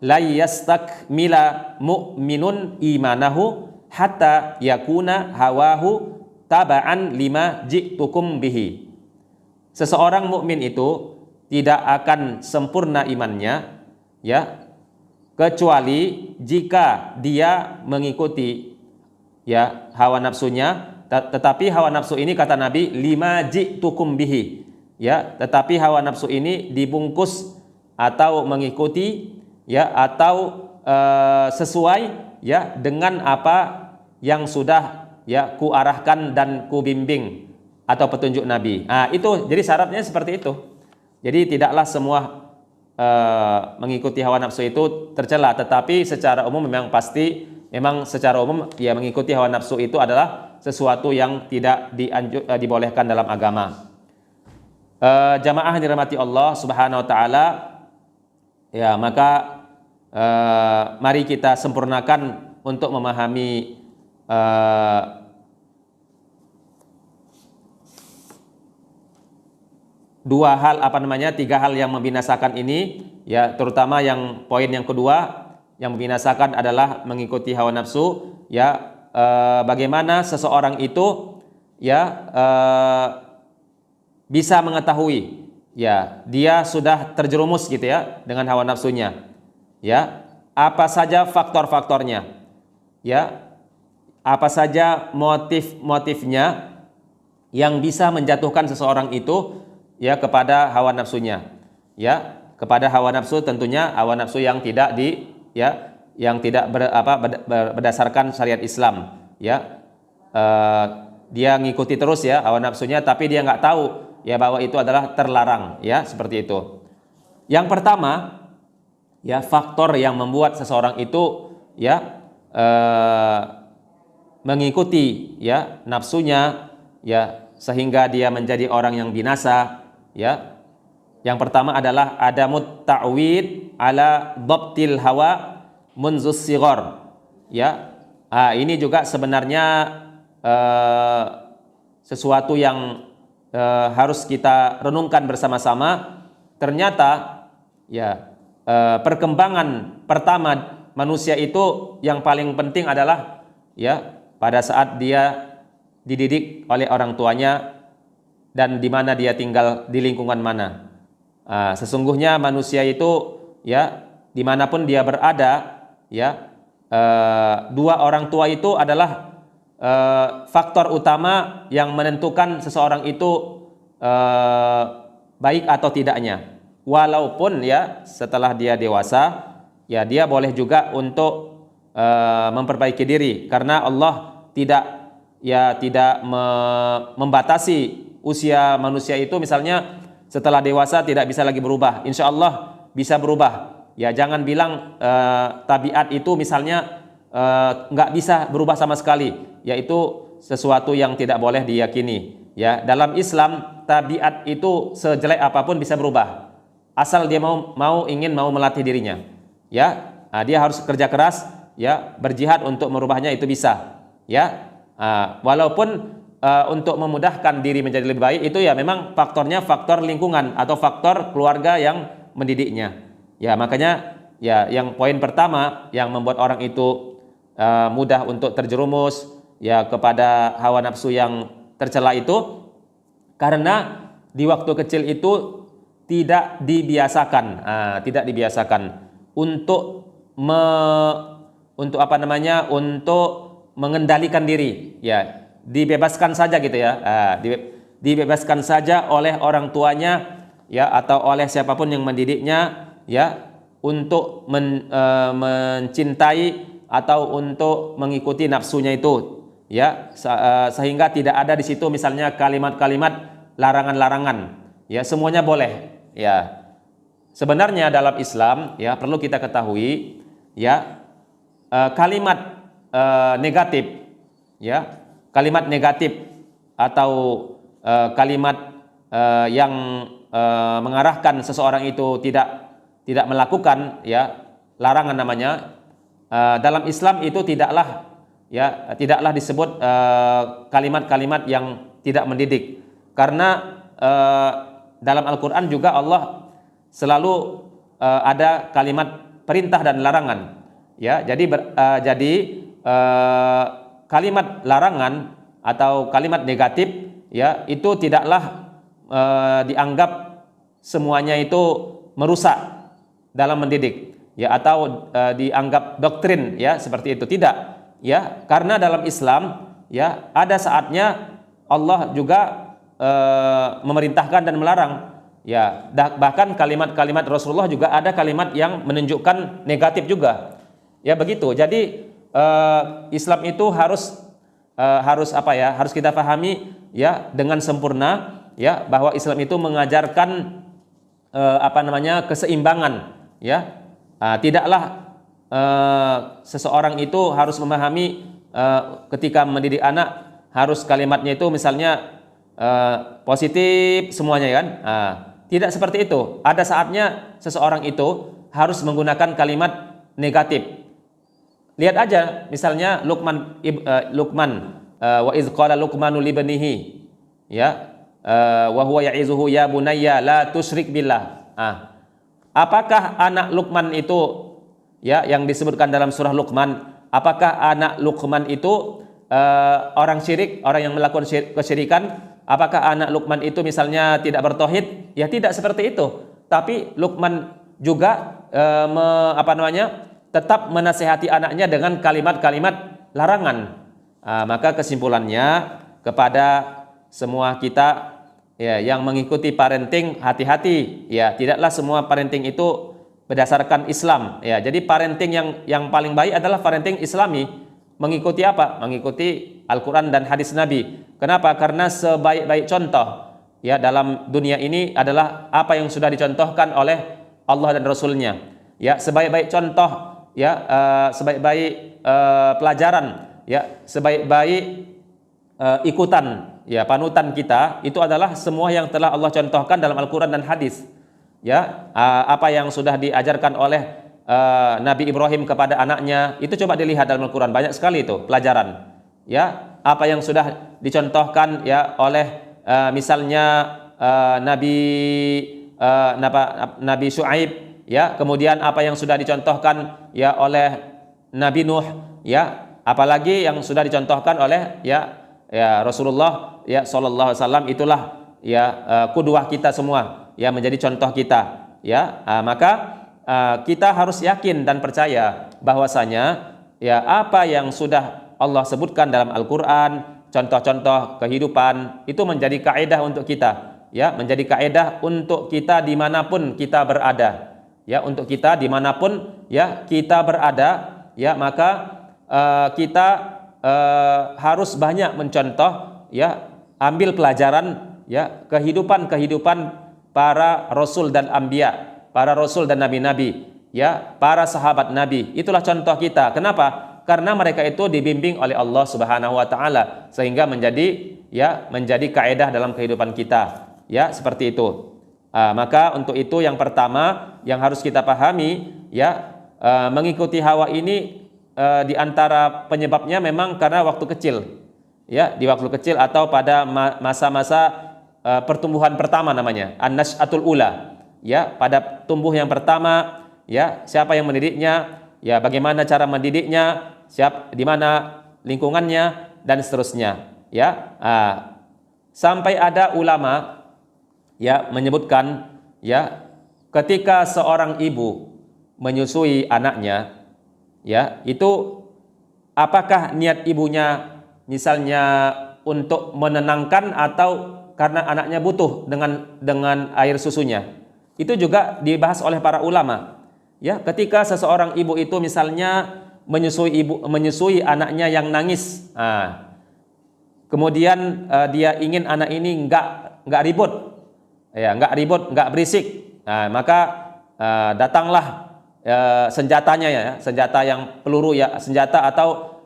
la yastakmila mu'minun imanahu hatta yakuna hawahu taba'an lima ji'tukum bihi. Seseorang mukmin itu tidak akan sempurna imannya ya kecuali jika dia mengikuti ya hawa nafsunya, tetapi hawa nafsu ini kata Nabi lima ji'tukum bihi ya, tetapi hawa nafsu ini dibungkus atau mengikuti ya atau sesuai ya dengan apa yang sudah ya ku arahkan dan ku bimbing atau petunjuk Nabi. Itu jadi syaratnya seperti itu. Jadi tidaklah semua mengikuti hawa nafsu itu tercela, tetapi secara umum memang pasti, memang secara umum ya mengikuti hawa nafsu itu adalah sesuatu yang tidak dibolehkan dalam agama. Jamaah yang dirahmati Allah Subhanahu wa taala, ya maka mari kita sempurnakan untuk memahami tiga hal yang membinasakan ini ya, terutama yang poin yang kedua yang membinasakan adalah mengikuti hawa nafsu ya. Bagaimana seseorang itu ya bisa mengetahui ya dia sudah terjerumus gitu ya dengan hawa nafsunya ya, apa saja faktor-faktornya ya, apa saja motif-motifnya yang bisa menjatuhkan seseorang itu ya kepada hawa nafsunya ya, kepada hawa nafsu, tentunya hawa nafsu yang tidak yang tidak berdasarkan syariat Islam ya. Dia ngikuti terus ya hawa nafsunya, tapi dia nggak tahu ya bahwa itu adalah terlarang ya, seperti itu. Yang pertama ya, faktor yang membuat seseorang itu ya mengikuti ya nafsunya ya sehingga dia menjadi orang yang binasa ya. Yang pertama adalah adamut ta'wid ala dhabtil hawa munzus sighar ya. Ini juga sebenarnya sesuatu yang harus kita renungkan bersama-sama. Ternyata ya perkembangan pertama manusia itu yang paling penting adalah ya pada saat dia dididik oleh orang tuanya dan di mana dia tinggal, di lingkungan mana. Sesungguhnya manusia itu ya dimanapun dia berada ya, dua orang tua itu adalah faktor utama yang menentukan seseorang itu baik atau tidaknya. Walaupun ya setelah dia dewasa ya dia boleh juga untuk memperbaiki diri, karena Allah tidak membatasi usia manusia itu, misalnya setelah dewasa tidak bisa lagi berubah. Insya Allah bisa berubah ya. Jangan bilang tabiat itu misalnya nggak bisa berubah sama sekali, yaitu sesuatu yang tidak boleh diyakini ya. Dalam Islam tabiat itu sejelek apapun bisa berubah, asal dia ingin melatih dirinya ya. Dia harus kerja keras ya, berjihad untuk merubahnya, itu bisa ya. Walaupun untuk memudahkan diri menjadi lebih baik itu ya memang faktornya faktor lingkungan atau faktor keluarga yang mendidiknya ya. Makanya ya yang poin pertama yang membuat orang itu mudah untuk terjerumus ya kepada hawa nafsu yang tercela itu karena di waktu kecil itu tidak dibiasakan untuk mengendalikan diri ya. Dibebaskan saja gitu ya, dibebaskan saja oleh orang tuanya ya atau oleh siapapun yang mendidiknya ya untuk mencintai atau untuk mengikuti nafsunya itu ya, sehingga tidak ada di situ misalnya kalimat-kalimat larangan-larangan ya, semuanya boleh ya. Sebenarnya dalam Islam ya perlu kita ketahui ya, kalimat negatif ya, kalimat negatif atau kalimat yang mengarahkan seseorang itu tidak melakukan ya larangan namanya. Dalam Islam itu tidaklah disebut kalimat-kalimat yang tidak mendidik. Karena dalam Al-Qur'an juga Allah selalu ada kalimat perintah dan larangan. Ya, jadi kalimat larangan atau kalimat negatif ya itu tidaklah dianggap semuanya itu merusak dalam mendidik ya, atau dianggap doktrin ya, seperti itu. Tidak ya, karena dalam Islam ya ada saatnya Allah juga memerintahkan dan melarang ya. Bahkan kalimat-kalimat Rasulullah juga ada kalimat yang menunjukkan negatif juga ya, begitu. Jadi Islam itu harus kita pahami ya dengan sempurna ya, bahwa Islam itu mengajarkan keseimbangan ya. Tidaklah seseorang itu harus memahami ketika mendidik anak harus kalimatnya itu misalnya positif semuanya kan. Tidak seperti itu. Ada saatnya seseorang itu harus menggunakan kalimat negatif. Lihat aja misalnya Luqman wa iz qala Luqmanu libnihi ya wa huwa ya'izuhu ya bunayya la tusyrik billah. Apakah anak Luqman itu ya yang disebutkan dalam surah Luqman, apakah anak Luqman itu orang syirik, orang yang melakukan kesyirikan? Apakah anak Luqman itu misalnya tidak bertauhid? Ya tidak seperti itu. Tapi Luqman juga tetap menasihati anaknya dengan kalimat-kalimat larangan. Maka kesimpulannya kepada semua kita ya yang mengikuti parenting, hati-hati ya, tidaklah semua parenting itu berdasarkan Islam ya. Jadi parenting yang paling baik adalah parenting Islami. Mengikuti apa? Mengikuti Al-Quran dan hadis Nabi. Kenapa? Karena sebaik-baik contoh ya dalam dunia ini adalah apa yang sudah dicontohkan oleh Allah dan Rasulnya ya. Sebaik-baik contoh ya, sebaik-baik pelajaran ya, sebaik-baik ikutan ya, panutan kita itu adalah semua yang telah Allah contohkan dalam Al-Quran dan hadis ya. Apa yang sudah diajarkan oleh Nabi Ibrahim kepada anaknya itu coba dilihat dalam Al-Quran, banyak sekali itu pelajaran ya. Apa yang sudah dicontohkan ya oleh misalnya Nabi Syuaib ya, kemudian apa yang sudah dicontohkan ya oleh Nabi Nuh ya, apalagi yang sudah dicontohkan oleh ya Rasulullah ya sallallahu alaihi wasallam. Itulah ya qudwah kita semua ya, menjadi contoh kita ya. Maka kita harus yakin dan percaya bahwasanya ya apa yang sudah Allah sebutkan dalam Al-Quran, contoh-contoh kehidupan itu menjadi kaidah untuk kita ya, menjadi kaidah untuk kita dimanapun kita berada ya, untuk kita dimanapun ya kita berada ya. Maka kita harus banyak mencontoh ya, ambil pelajaran ya kehidupan para rasul dan anbiya, para rasul dan nabi-nabi ya, para sahabat Nabi. Itulah contoh kita. Kenapa? Karena mereka itu dibimbing oleh Allah Subhanahu wa taala sehingga menjadi kaidah dalam kehidupan kita ya, seperti itu. Maka untuk itu yang pertama yang harus kita pahami ya, mengikuti hawa ini di antara penyebabnya memang karena waktu kecil ya, di waktu kecil atau pada masa-masa pertumbuhan pertama, namanya an-nas'atul ula ya, pada tumbuh yang pertama ya. Siapa yang mendidiknya ya, bagaimana cara mendidiknya, di mana lingkungannya dan seterusnya ya. Sampai ada ulama ya menyebutkan ya, ketika seorang ibu menyusui anaknya ya, itu apakah niat ibunya misalnya untuk menenangkan atau karena anaknya butuh dengan air susunya. Itu juga dibahas oleh para ulama ya. Ketika seseorang ibu itu misalnya menyusui anaknya yang nangis, kemudian dia ingin anak ini enggak ribut ya, enggak berisik, maka datanglah senjatanya ya, senjata yang peluru ya, senjata atau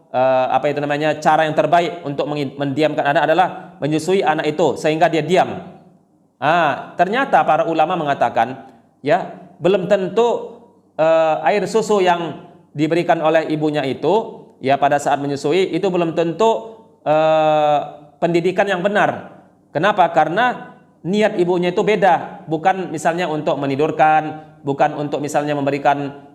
cara yang terbaik untuk mendiamkan anak adalah menyusui anak itu sehingga dia diam. Ternyata para ulama mengatakan ya, belum tentu air susu yang diberikan oleh ibunya itu ya pada saat menyusui itu belum tentu pendidikan yang benar. Kenapa? Karena niat ibunya itu beda, bukan misalnya untuk menidurkan, bukan untuk misalnya memberikan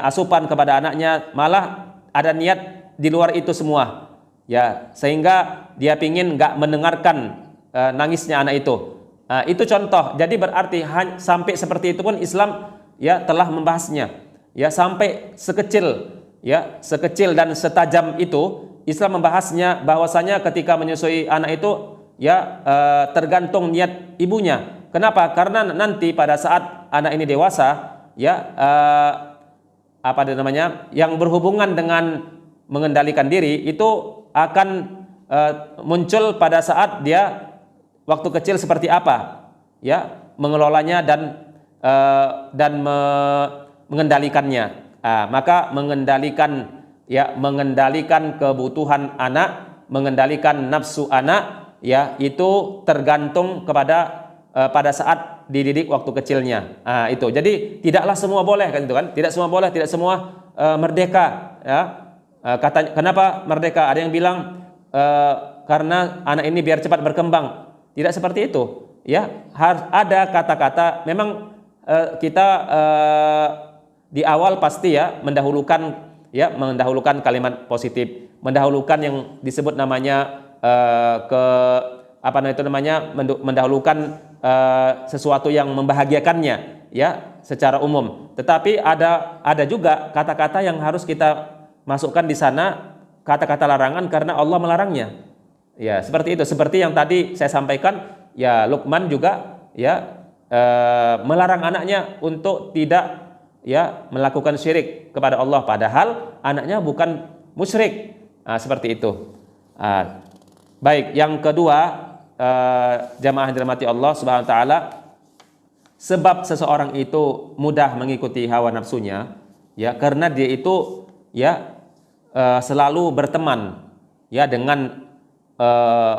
asupan kepada anaknya, malah ada niat di luar itu semua. Ya, sehingga dia pingin nggak mendengarkan nangisnya anak itu. Itu contoh. Jadi berarti sampai seperti itu pun Islam ya telah membahasnya. Ya, sampai sekecil dan setajam itu Islam membahasnya, bahwasanya ketika menyusui anak itu ya tergantung niat ibunya. Kenapa? Karena nanti pada saat anak ini dewasa ya yang berhubungan dengan mengendalikan diri itu akan muncul pada saat dia waktu kecil seperti apa ya mengelolanya dan mengendalikannya. Maka mengendalikan kebutuhan anak, mengendalikan nafsu anak ya itu tergantung kepada pada saat dididik waktu kecilnya. Itu. Jadi tidaklah semua boleh kan itu kan? Tidak semua boleh, tidak semua merdeka ya. Kenapa merdeka? Ada yang bilang karena anak ini biar cepat berkembang. Tidak seperti itu. Ya, harus ada kata-kata. Memang kita di awal pasti ya mendahulukan kalimat positif, mendahulukan yang disebut namanya mendahulukan sesuatu yang membahagiakannya ya secara umum. Tetapi ada juga kata-kata yang harus kita masukkan di sana, kata-kata larangan karena Allah melarangnya. Ya, seperti itu. Seperti yang tadi saya sampaikan, ya Luqman juga ya melarang anaknya untuk tidak ya melakukan syirik kepada Allah padahal anaknya bukan musyrik. Seperti itu. Baik, yang kedua jamaah yang dirahmati Allah Subhanahu wa taala, sebab seseorang itu mudah mengikuti hawa nafsunya ya karena dia itu ya selalu berteman ya dengan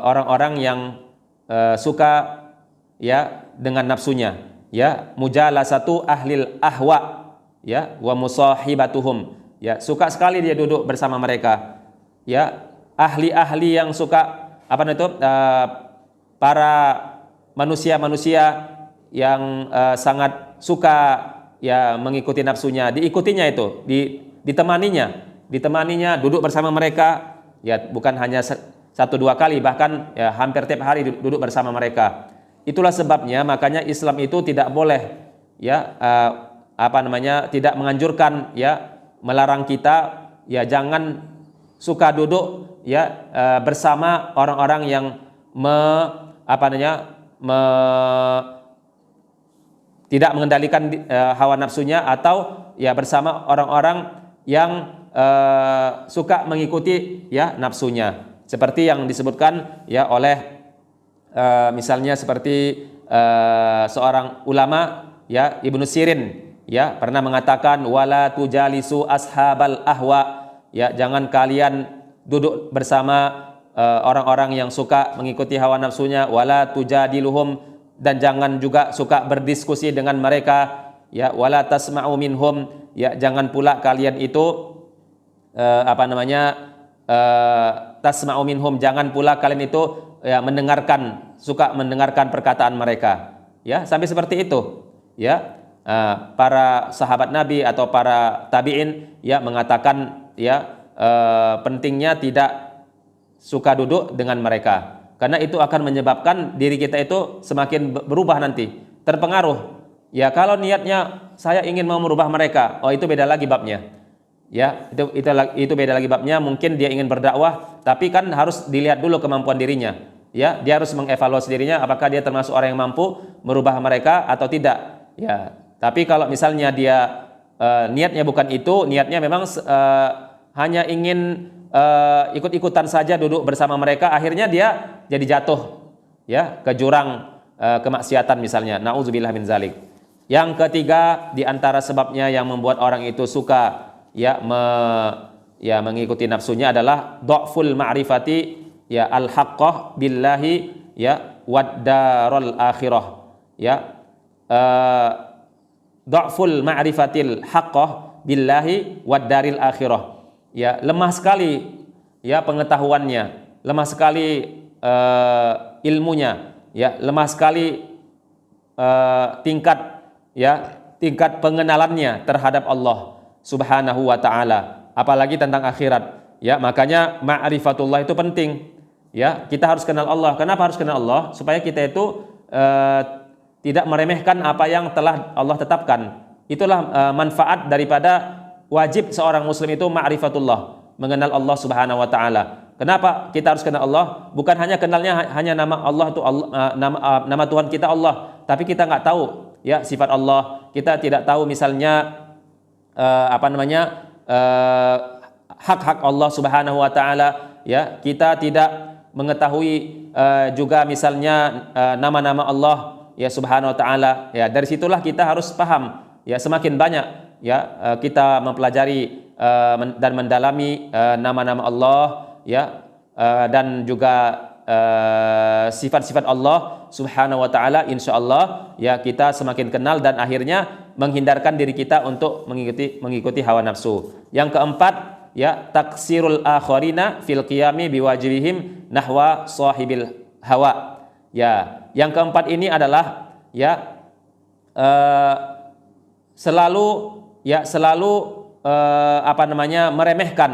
orang-orang yang suka ya dengan nafsunya ya, mujalasatu ahlil ahwa ya wa musahibatuhum ya, suka sekali dia duduk bersama mereka ya, ahli-ahli yang suka para manusia-manusia yang sangat suka ya mengikuti nafsunya, diikutinya itu, ditemaninya duduk bersama mereka ya, bukan hanya satu dua kali, bahkan ya hampir tiap hari duduk bersama mereka. Itulah sebabnya makanya Islam itu tidak boleh ya tidak menganjurkan ya, melarang kita ya jangan suka duduk ya bersama orang-orang yang tidak mengendalikan hawa nafsunya, atau ya bersama orang-orang yang suka mengikuti ya nafsunya, seperti yang disebutkan ya oleh misalnya seperti seorang ulama ya Ibnu Sirin ya pernah mengatakan, wala tujalisu ashabal ahwa ya, jangan kalian duduk bersama orang-orang yang suka mengikuti hawa nafsunya, wala tujadiluhum, dan jangan juga suka berdiskusi dengan mereka ya, wala tasma'u minhum ya, jangan pula kalian itu tasma'u minhum, jangan pula kalian itu ya suka mendengarkan perkataan mereka ya, sampai seperti itu ya. Para sahabat Nabi atau para tabi'in ya mengatakan ya pentingnya tidak suka duduk dengan mereka, karena itu akan menyebabkan diri kita itu semakin berubah nanti, terpengaruh ya. Kalau niatnya saya ingin mau merubah mereka, itu beda lagi babnya ya, itu beda lagi babnya. Mungkin dia ingin berdakwah, tapi kan harus dilihat dulu kemampuan dirinya ya, dia harus mengevaluasi dirinya apakah dia termasuk orang yang mampu merubah mereka atau tidak ya. Tapi kalau misalnya dia niatnya bukan itu, niatnya memang hanya ingin ikut-ikutan saja duduk bersama mereka, akhirnya dia jadi jatuh ya ke jurang kemaksiatan misalnya, nauzubillah min zalik. Yang ketiga di antara sebabnya yang membuat orang itu suka ya mengikuti nafsunya adalah dhaful ma'rifati ya al-haqqah billahi ya wad darul akhirah ya. dha'ful ma'rifatil haqqah billahi wad daril akhirah. Ya, lemah sekali ya pengetahuannya, lemah sekali ilmunya, ya, lemah sekali tingkat pengenalannya terhadap Allah Subhanahu wa taala, apalagi tentang akhirat. Ya, makanya ma'rifatullah itu penting. Ya, kita harus kenal Allah. Kenapa harus kenal Allah? Supaya kita itu tidak meremehkan apa yang telah Allah tetapkan. Itulah manfaat daripada wajib seorang muslim itu ma'rifatullah, mengenal Allah Subhanahu wa taala. Kenapa kita harus kenal Allah? Bukan hanya kenalnya hanya nama Allah itu Allah, nama Tuhan kita Allah, tapi kita nggak tahu ya sifat Allah. Kita tidak tahu misalnya hak-hak Allah Subhanahu wa taala, ya. Kita tidak mengetahui juga misalnya nama-nama Allah ya Subhanahu wa taala. Ya, dari situlah kita harus paham. Ya, semakin banyak ya kita mempelajari dan mendalami nama-nama Allah, ya, dan juga sifat-sifat Allah Subhanahu wa taala, insyaallah ya kita semakin kenal dan akhirnya menghindarkan diri kita untuk mengikuti hawa nafsu. Yang keempat, ya, taksirul akharina fil qiyami biwajibihim nahwa sahibil hawa. Ya, yang keempat ini adalah ya selalu meremehkan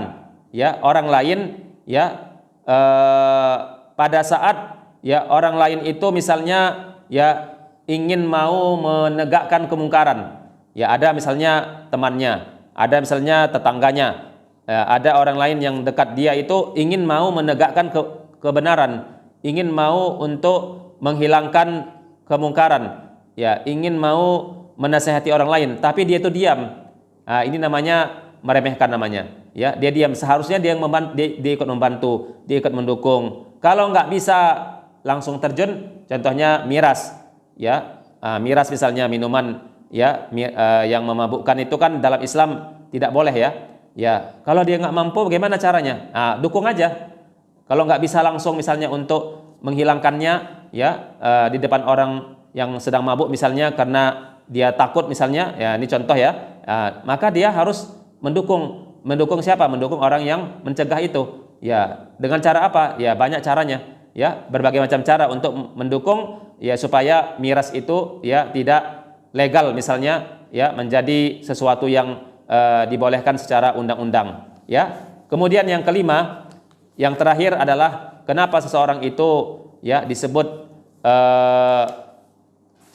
ya orang lain, ya, pada saat ya orang lain itu misalnya ya ingin mau menegakkan kemungkaran. Ya, ada misalnya temannya, ada misalnya tetangganya, ya, ada orang lain yang dekat dia itu ingin mau menegakkan kebenaran, ingin mau untuk menghilangkan kemungkaran, ya, ingin mau menasihati orang lain, tapi dia itu diam. Nah, ini namanya meremehkan namanya. Ya, dia diam. Seharusnya dia ikut membantu, dia ikut mendukung. Kalau nggak bisa langsung terjun, contohnya miras, ya, miras misalnya minuman, ya, yang memabukkan itu kan dalam Islam tidak boleh, ya. Ya, kalau dia nggak mampu, bagaimana caranya? Dukung aja. Kalau nggak bisa langsung misalnya untuk menghilangkannya, ya, di depan orang yang sedang mabuk misalnya karena dia takut misalnya, ya, ini contoh ya, maka dia harus mendukung siapa? Mendukung orang yang mencegah itu. Ya, dengan cara apa? Ya, banyak caranya. Ya, berbagai macam cara untuk mendukung ya supaya miras itu ya tidak legal misalnya, ya, menjadi sesuatu yang dibolehkan secara undang-undang. Ya. Kemudian yang kelima, yang terakhir adalah kenapa seseorang itu ya disebut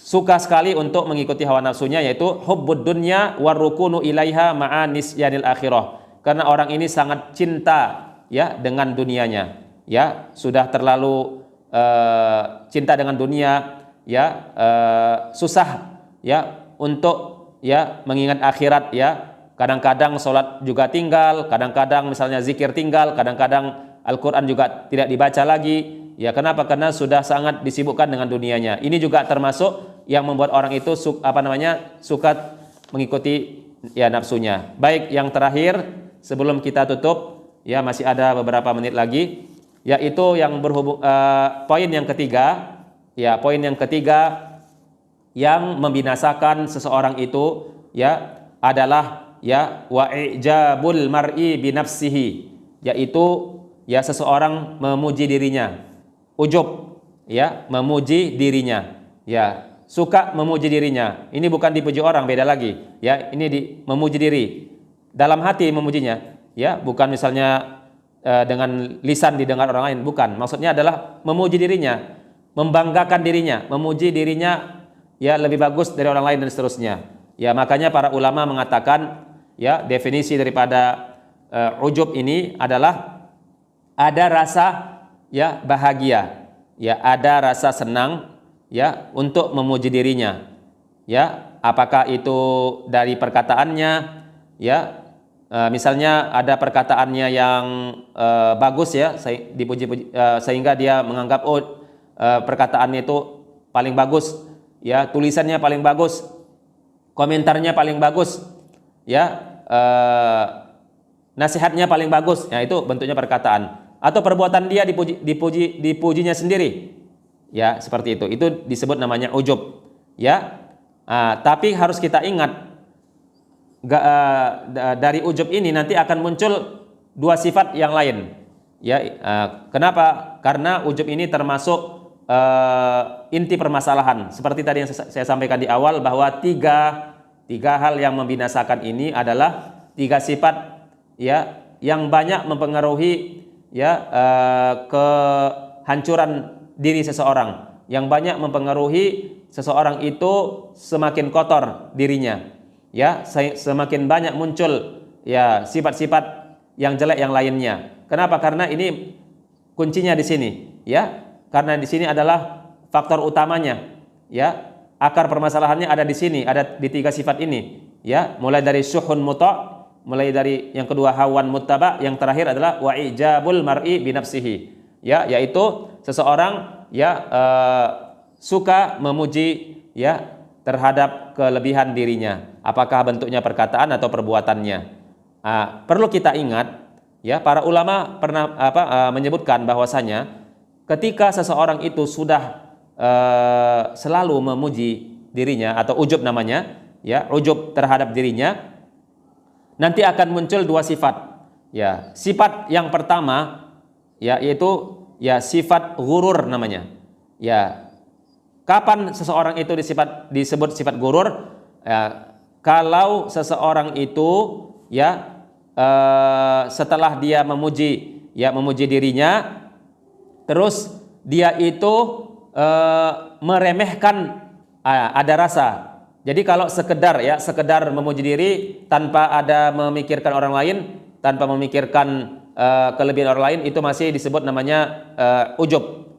suka sekali untuk mengikuti hawa nafsunya, yaitu hubbud dunya warrukunu ilaiha ma'a nisyanil akhirah. Karena orang ini sangat cinta ya dengan dunianya, ya, sudah terlalu cinta dengan dunia, ya, susah ya untuk ya mengingat akhirat, ya. Kadang-kadang sholat juga tinggal, kadang-kadang misalnya zikir tinggal, kadang-kadang Al-Quran juga tidak dibaca lagi. Ya, kenapa? Karena sudah sangat disibukkan dengan dunianya. Ini juga termasuk yang membuat orang itu suka mengikuti ya nafsunya. Baik, yang terakhir sebelum kita tutup, ya, masih ada beberapa menit lagi, yaitu yang poin yang ketiga, ya, poin yang ketiga yang membinasakan seseorang itu, ya, adalah ya wa'ijabul mar'i binafsihi, yaitu ya seseorang memuji dirinya, ujub, ya, memuji dirinya, ya, suka memuji dirinya. Ini bukan dipuji orang, beda lagi, ya, ini memuji diri dalam hati memujinya, ya, bukan misalnya dengan lisan didengar orang lain, bukan. Maksudnya adalah memuji dirinya, membanggakan dirinya, memuji dirinya ya lebih bagus dari orang lain dan seterusnya. Ya, makanya para ulama mengatakan ya definisi daripada ujub ini adalah ada rasa ya bahagia, ya, ada rasa senang ya untuk memuji dirinya. Ya, apakah itu dari perkataannya, ya, misalnya ada perkataannya yang bagus, ya, dipuji-puji, sehingga dia menganggap perkataannya itu paling bagus, ya, tulisannya paling bagus, komentarnya paling bagus, ya, nasihatnya paling bagus. Ya, itu bentuknya perkataan. Atau perbuatan dia dipujinya sendiri, ya, seperti itu. Itu disebut namanya ujub, ya. Tapi harus kita ingat dari ujub ini nanti akan muncul dua sifat yang lain. Ya, kenapa? Karena ujub ini termasuk inti permasalahan. Seperti tadi yang saya sampaikan di awal bahwa tiga hal yang membinasakan ini adalah tiga sifat ya yang banyak mempengaruhi ya kehancuran diri seseorang, yang banyak mempengaruhi seseorang itu semakin kotor dirinya, ya semakin banyak muncul ya sifat-sifat yang jelek yang lainnya. Kenapa? Karena ini kuncinya di sini, ya. Karena di sini adalah faktor utamanya, ya. Akar permasalahannya ada di sini, ada di tiga sifat ini, ya. Mulai dari syuhun muta', mulai dari yang kedua hawan muttaba', yang terakhir adalah wa'ijabul mar'i binafsihi, ya, yaitu seseorang ya suka memuji ya terhadap kelebihan dirinya, apakah bentuknya perkataan atau perbuatannya. Perlu kita ingat ya, para ulama pernah menyebutkan bahwasanya ketika seseorang itu sudah selalu memuji dirinya atau ujub namanya, ya, ujub terhadap dirinya, nanti akan muncul dua sifat. Ya, sifat yang pertama ya yaitu ya sifat ghurur namanya. Ya, kapan seseorang itu disebut sifat ghurur? Ya, kalau seseorang itu ya setelah dia memuji dirinya, terus dia itu meremehkan ada rasa. Jadi kalau sekedar memuji diri tanpa ada memikirkan orang lain, tanpa memikirkan kelebihan orang lain, itu masih disebut namanya ujub.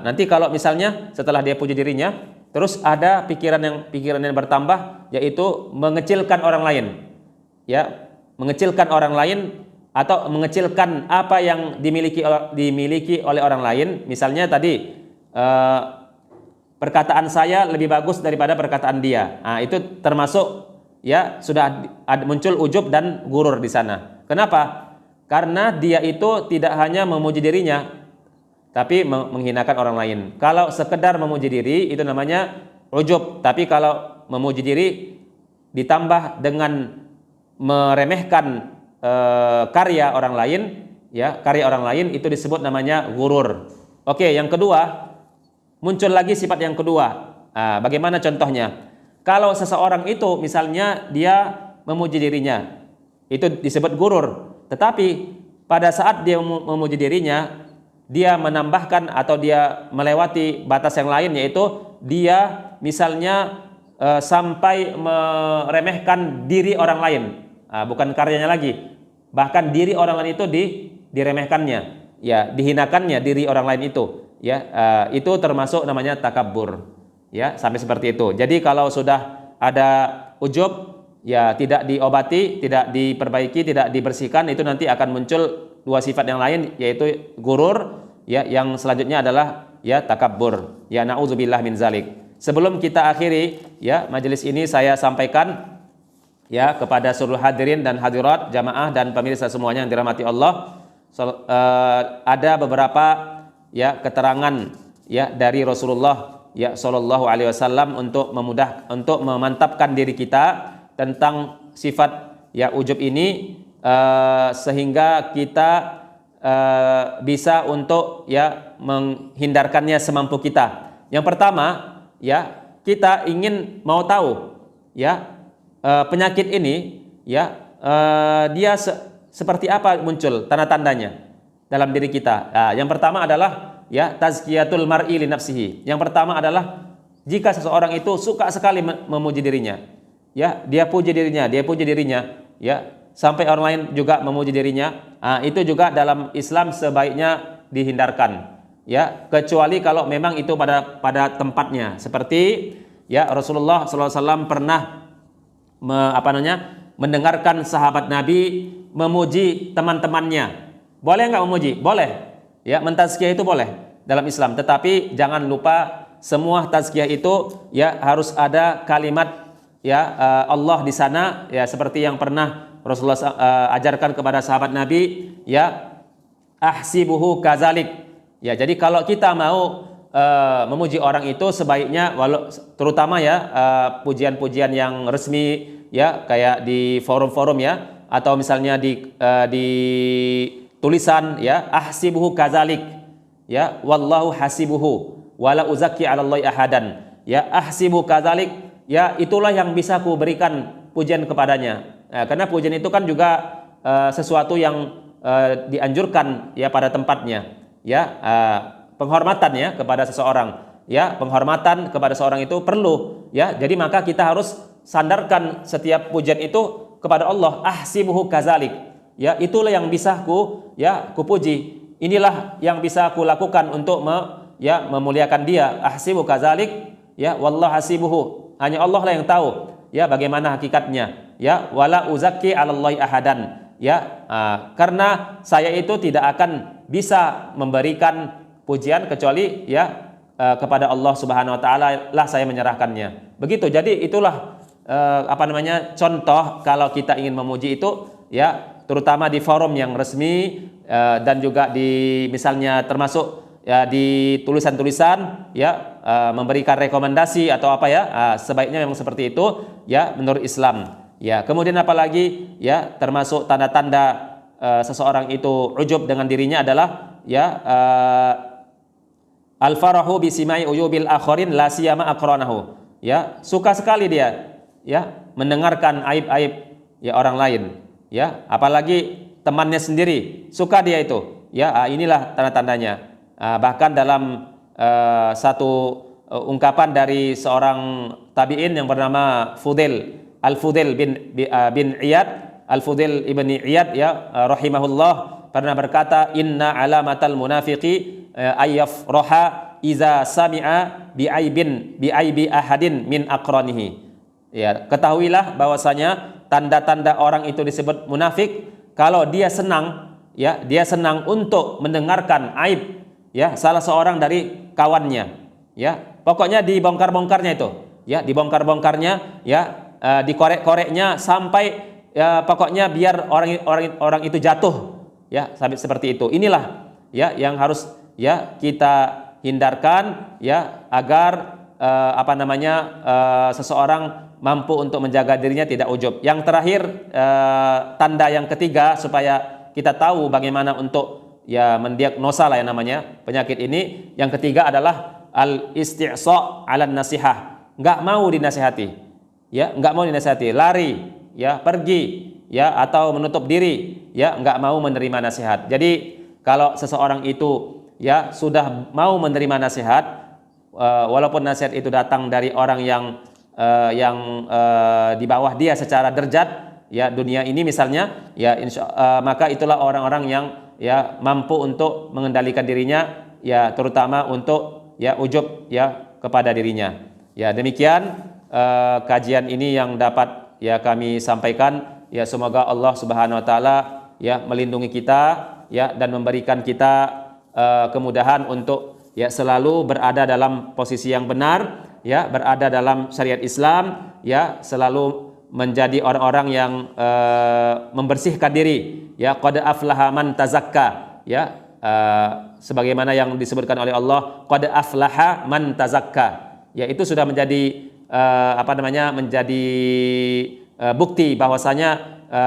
Nanti kalau misalnya setelah dia puji dirinya, terus ada pikiran yang bertambah, yaitu mengecilkan orang lain, ya, mengecilkan orang lain atau mengecilkan apa yang dimiliki oleh orang lain. Misalnya tadi perkataan saya lebih bagus daripada perkataan dia. Itu termasuk ya sudah muncul ujub dan gurur di sana. Kenapa? Karena dia itu tidak hanya memuji dirinya, tapi menghinakan orang lain. Kalau sekedar memuji diri itu namanya ujub, tapi kalau memuji diri ditambah dengan meremehkan karya orang lain, ya, karya orang lain, itu disebut namanya gurur. Oke, yang kedua, muncul lagi sifat yang kedua. Bagaimana contohnya? Kalau seseorang itu misalnya dia memuji dirinya, itu disebut gurur. Tetapi pada saat dia memuji dirinya, dia menambahkan atau dia melewati batas yang lain, yaitu dia misalnya sampai meremehkan diri orang lain, bukan karyanya lagi, bahkan diri orang lain itu diremehkannya, ya, dihinakannya diri orang lain itu, ya, itu termasuk namanya takabbur, ya, sampai seperti itu. Jadi kalau sudah ada ujub, ya, tidak diobati, tidak diperbaiki, tidak dibersihkan, itu nanti akan muncul dua sifat yang lain, yaitu gurur, ya, yang selanjutnya adalah ya takabbur. Ya, na'udzubillah min zalik. Sebelum kita akhiri ya majelis ini, saya sampaikan ya kepada seluruh hadirin dan hadirat, jamaah dan pemirsa semuanya yang dirahmati Allah, ada beberapa ya keterangan ya dari Rasulullah ya sallallahu alaihi wasallam untuk memantapkan diri kita tentang sifat ya ujub ini, sehingga kita bisa untuk ya menghindarkannya semampu kita. Yang pertama ya, kita ingin mau tahu ya penyakit ini ya dia seperti apa muncul tanda-tandanya dalam diri kita. Yang pertama adalah ya tazkiyatul mar'i li nafsihi. Yang pertama adalah jika seseorang itu suka sekali memuji dirinya, ya, dia puji dirinya, ya, sampai orang lain juga memuji dirinya, itu juga dalam Islam sebaiknya dihindarkan, ya, kecuali kalau memang itu pada tempatnya. Seperti ya Rasulullah SAW pernah mendengarkan sahabat Nabi memuji teman-temannya. Boleh nggak memuji? Boleh, ya, mentazkiyah itu boleh dalam Islam. Tetapi jangan lupa semua tazkiyah itu ya harus ada kalimat ya Allah di sana, ya, seperti yang pernah Rasulullah ajarkan kepada sahabat Nabi, ya, ahsibuhu kazalik. Ya, jadi kalau kita mau memuji orang itu sebaiknya terutama ya pujian-pujian yang resmi ya, kayak di forum-forum ya, atau misalnya di tulisan ya, ahsibuhu kadzalik ya, wallahu hasibuhu wala uzakki 'alallahi ahadan ya, ahsibuhu kadzalik ya, itulah yang bisa ku berikan pujian kepadanya. Karena pujian itu kan juga sesuatu yang dianjurkan ya pada tempatnya ya, penghormatan ya kepada seseorang ya, penghormatan kepada seorang itu perlu ya. Jadi maka kita harus sandarkan setiap pujian itu kepada Allah. Ahsibuhu kadzalik ya, itulah yang bisa ku puji, inilah yang bisa ku lakukan untuk memuliakan dia. Ahsibuhu kadzalik ya, wallahu hasibuhu, hanya Allah lah yang tahu ya bagaimana hakikatnya ya. Wala uzakki 'alallahi ahadan ya, karena saya itu tidak akan bisa memberikan pujian kecuali ya kepada Allah Subhanahu wa taala lah saya menyerahkannya. Begitu. Jadi itulah contoh kalau kita ingin memuji itu ya, terutama di forum yang resmi dan juga di misalnya termasuk ya di tulisan-tulisan ya, memberikan rekomendasi atau apa ya, sebaiknya memang seperti itu ya menurut Islam. Ya, kemudian apalagi ya, termasuk tanda-tanda seseorang itu ujub dengan dirinya adalah ya al-farahu bisimai uyubil akharin la siyama aqranahu ya, suka sekali dia ya mendengarkan aib-aib ya orang lain ya, apalagi temannya sendiri suka dia itu ya. Inilah tanda-tandanya. Bahkan dalam satu ungkapan dari seorang tabi'in yang bernama Al-Fudail bin Iyad, Al-Fudail ibni Iyad ya rahimahullah, pernah berkata, inna alamatal munafiqi ayyafraha iza sami'a bi'aibi ahadin min aqranihi. Ya, ketahuilah bahwasanya tanda-tanda orang itu disebut munafik kalau dia senang ya, dia senang untuk mendengarkan aib ya salah seorang dari kawannya ya. Pokoknya dibongkar-bongkarnya itu ya, dibongkar-bongkarnya ya, dikorek-koreknya sampai ya, pokoknya biar orang itu jatuh ya, sampai seperti itu. Inilah ya yang harus ya kita hindarkan ya, agar seseorang mampu untuk menjaga dirinya tidak ujub. Yang terakhir, tanda yang ketiga supaya kita tahu bagaimana untuk ya mendiagnosa lah yang namanya penyakit ini. Yang ketiga adalah al-isti'sa 'alan nasihah. Enggak mau dinasihati. Ya, enggak mau dinasihati, lari, ya, pergi, ya, atau menutup diri, ya, enggak mau menerima nasihat. Jadi kalau seseorang itu ya sudah mau menerima nasihat, walaupun nasihat itu datang dari orang yang di bawah dia secara derajat ya dunia ini misalnya ya, maka itulah orang-orang yang ya mampu untuk mengendalikan dirinya ya, terutama untuk ya ujub ya kepada dirinya. Ya, demikian kajian ini yang dapat ya kami sampaikan. Ya, semoga Allah Subhanahu wa taala ya melindungi kita ya, dan memberikan kita kemudahan untuk ya selalu berada dalam posisi yang benar ya, berada dalam syariat Islam ya, selalu menjadi orang-orang yang membersihkan diri ya. Qad aflaha man tazakka ya, sebagaimana yang disebutkan oleh Allah, qad aflaha man tazakka ya, itu sudah menjadi menjadi bukti bahwasanya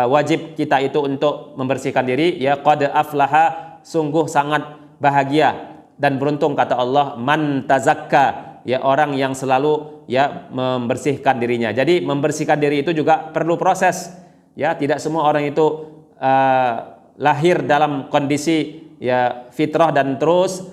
wajib kita itu untuk membersihkan diri ya. Qad aflaha, sungguh sangat bahagia dan beruntung kata Allah, man tazakka ya, orang yang selalu ya membersihkan dirinya. Jadi membersihkan diri itu juga perlu proses ya, tidak semua orang itu lahir dalam kondisi ya fitrah dan terus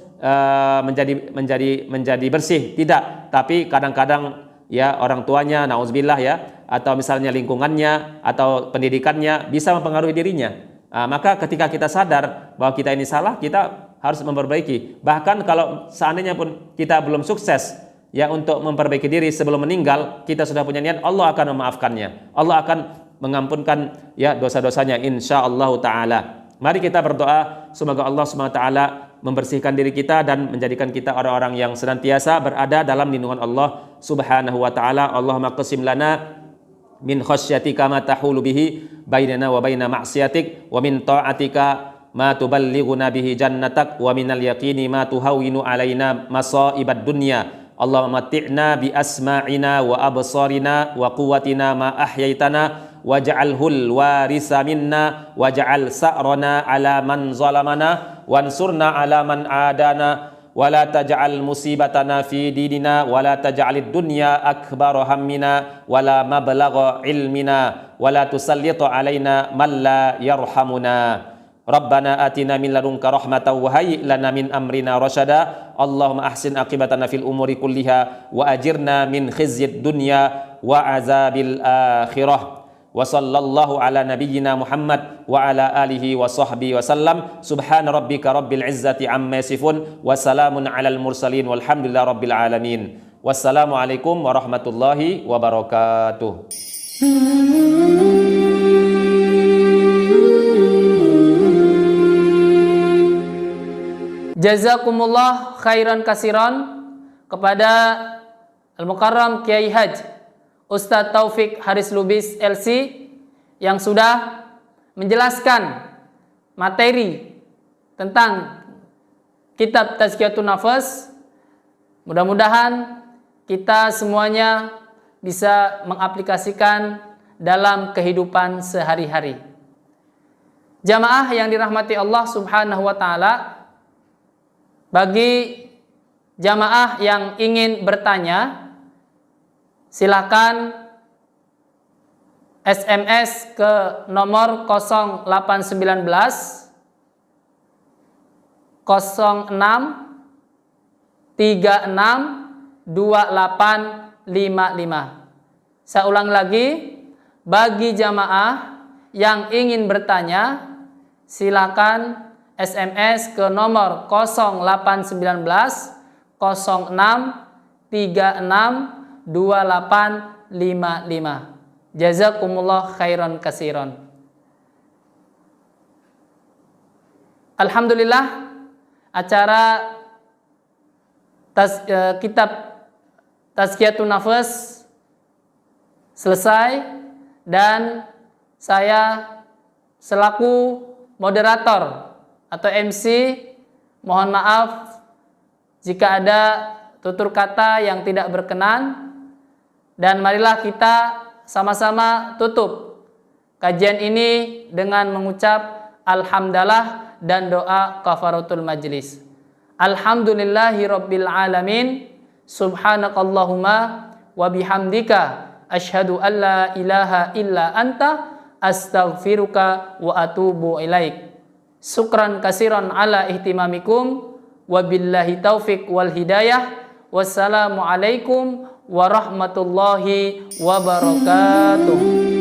menjadi bersih, tidak. Tapi kadang-kadang ya orang tuanya nauzubillah ya, atau misalnya lingkungannya atau pendidikannya bisa mempengaruhi dirinya. Maka ketika kita sadar bahwa kita ini salah, kita harus memperbaiki. Bahkan kalau seandainya pun kita belum sukses ya untuk memperbaiki diri sebelum meninggal, kita sudah punya niat, Allah akan memaafkannya. Allah akan mengampunkan ya dosa-dosanya insyaallah taala. Mari kita berdoa semoga Allah Subhanahu wa taala membersihkan diri kita dan menjadikan kita orang-orang yang senantiasa berada dalam lindungan Allah Subhanahu wa taala. Allahumma qasim lana min khasyatika ma tahulu bihi bainana wa baina ma'siyatik, wa min ta'atika ma tuballighuna bihi jannatak wa minal yaqini ma tuhawwinu alaina masaibad dunya. Allahumma matti'na bi asma'ina wa absarina wa quwwatina ma ahyaitana waj'alhul warisa minna waj'al sa'rana ala man zalamana wansurna ala man adana wala taj'al musibatana fi dinina wala taj'alid dunya akbar hammina wala mablagha ilmina wala tusallit alaina man la yarhamuna. Rabbana atina min ladunka rahmatan wa hayyi' lana min amrina rasyada. Allahumma ahsin aqibatana fil umuri kulliha wa ajirna min khizyid dunya wa azabil akhirah. Wa sallallahu ala nabiyyina Muhammad wa ala alihi wa sahbihi wa sallam. Subhana rabbika rabbil izzati amma yasifun wa salamun alal mursalin walhamdulillahi rabbil alamin. Wassalamu alaikum warahmatullahi wabarakatuh. Jazakumullah khairan kasiran kepada Al-Mukarram Kiai Haji Ustadz Taufik Haris Lubis LC yang sudah menjelaskan materi tentang kitab Tazkiyatun Nafas. Mudah-mudahan kita semuanya bisa mengaplikasikan dalam kehidupan sehari-hari. Jamaah yang dirahmati Allah Subhanahu wa taala, bagi jamaah yang ingin bertanya, silakan SMS ke nomor 0819 06 36 2855. Saya ulang lagi, bagi jamaah yang ingin bertanya, silakan SMS ke nomor 0819 06 36 2855. Jazakumullah khairan kasiran. Alhamdulillah, acara kitab Tazkiyatun Nafas selesai dan saya selaku moderator atau MC mohon maaf jika ada tutur kata yang tidak berkenan, dan marilah kita sama-sama tutup kajian ini dengan mengucap alhamdulillah dan doa kafaratul majlis. Alhamdulillahi rabbil alamin, subhanakallahumma wa bihamdika asyhadu an la ilaha illa anta astaghfiruka wa atubu ilaik. Syukran kasiran ala ihtimamikum, wabillahi taufik wal hidayah. Wassalamualaikum warahmatullahi wabarakatuh.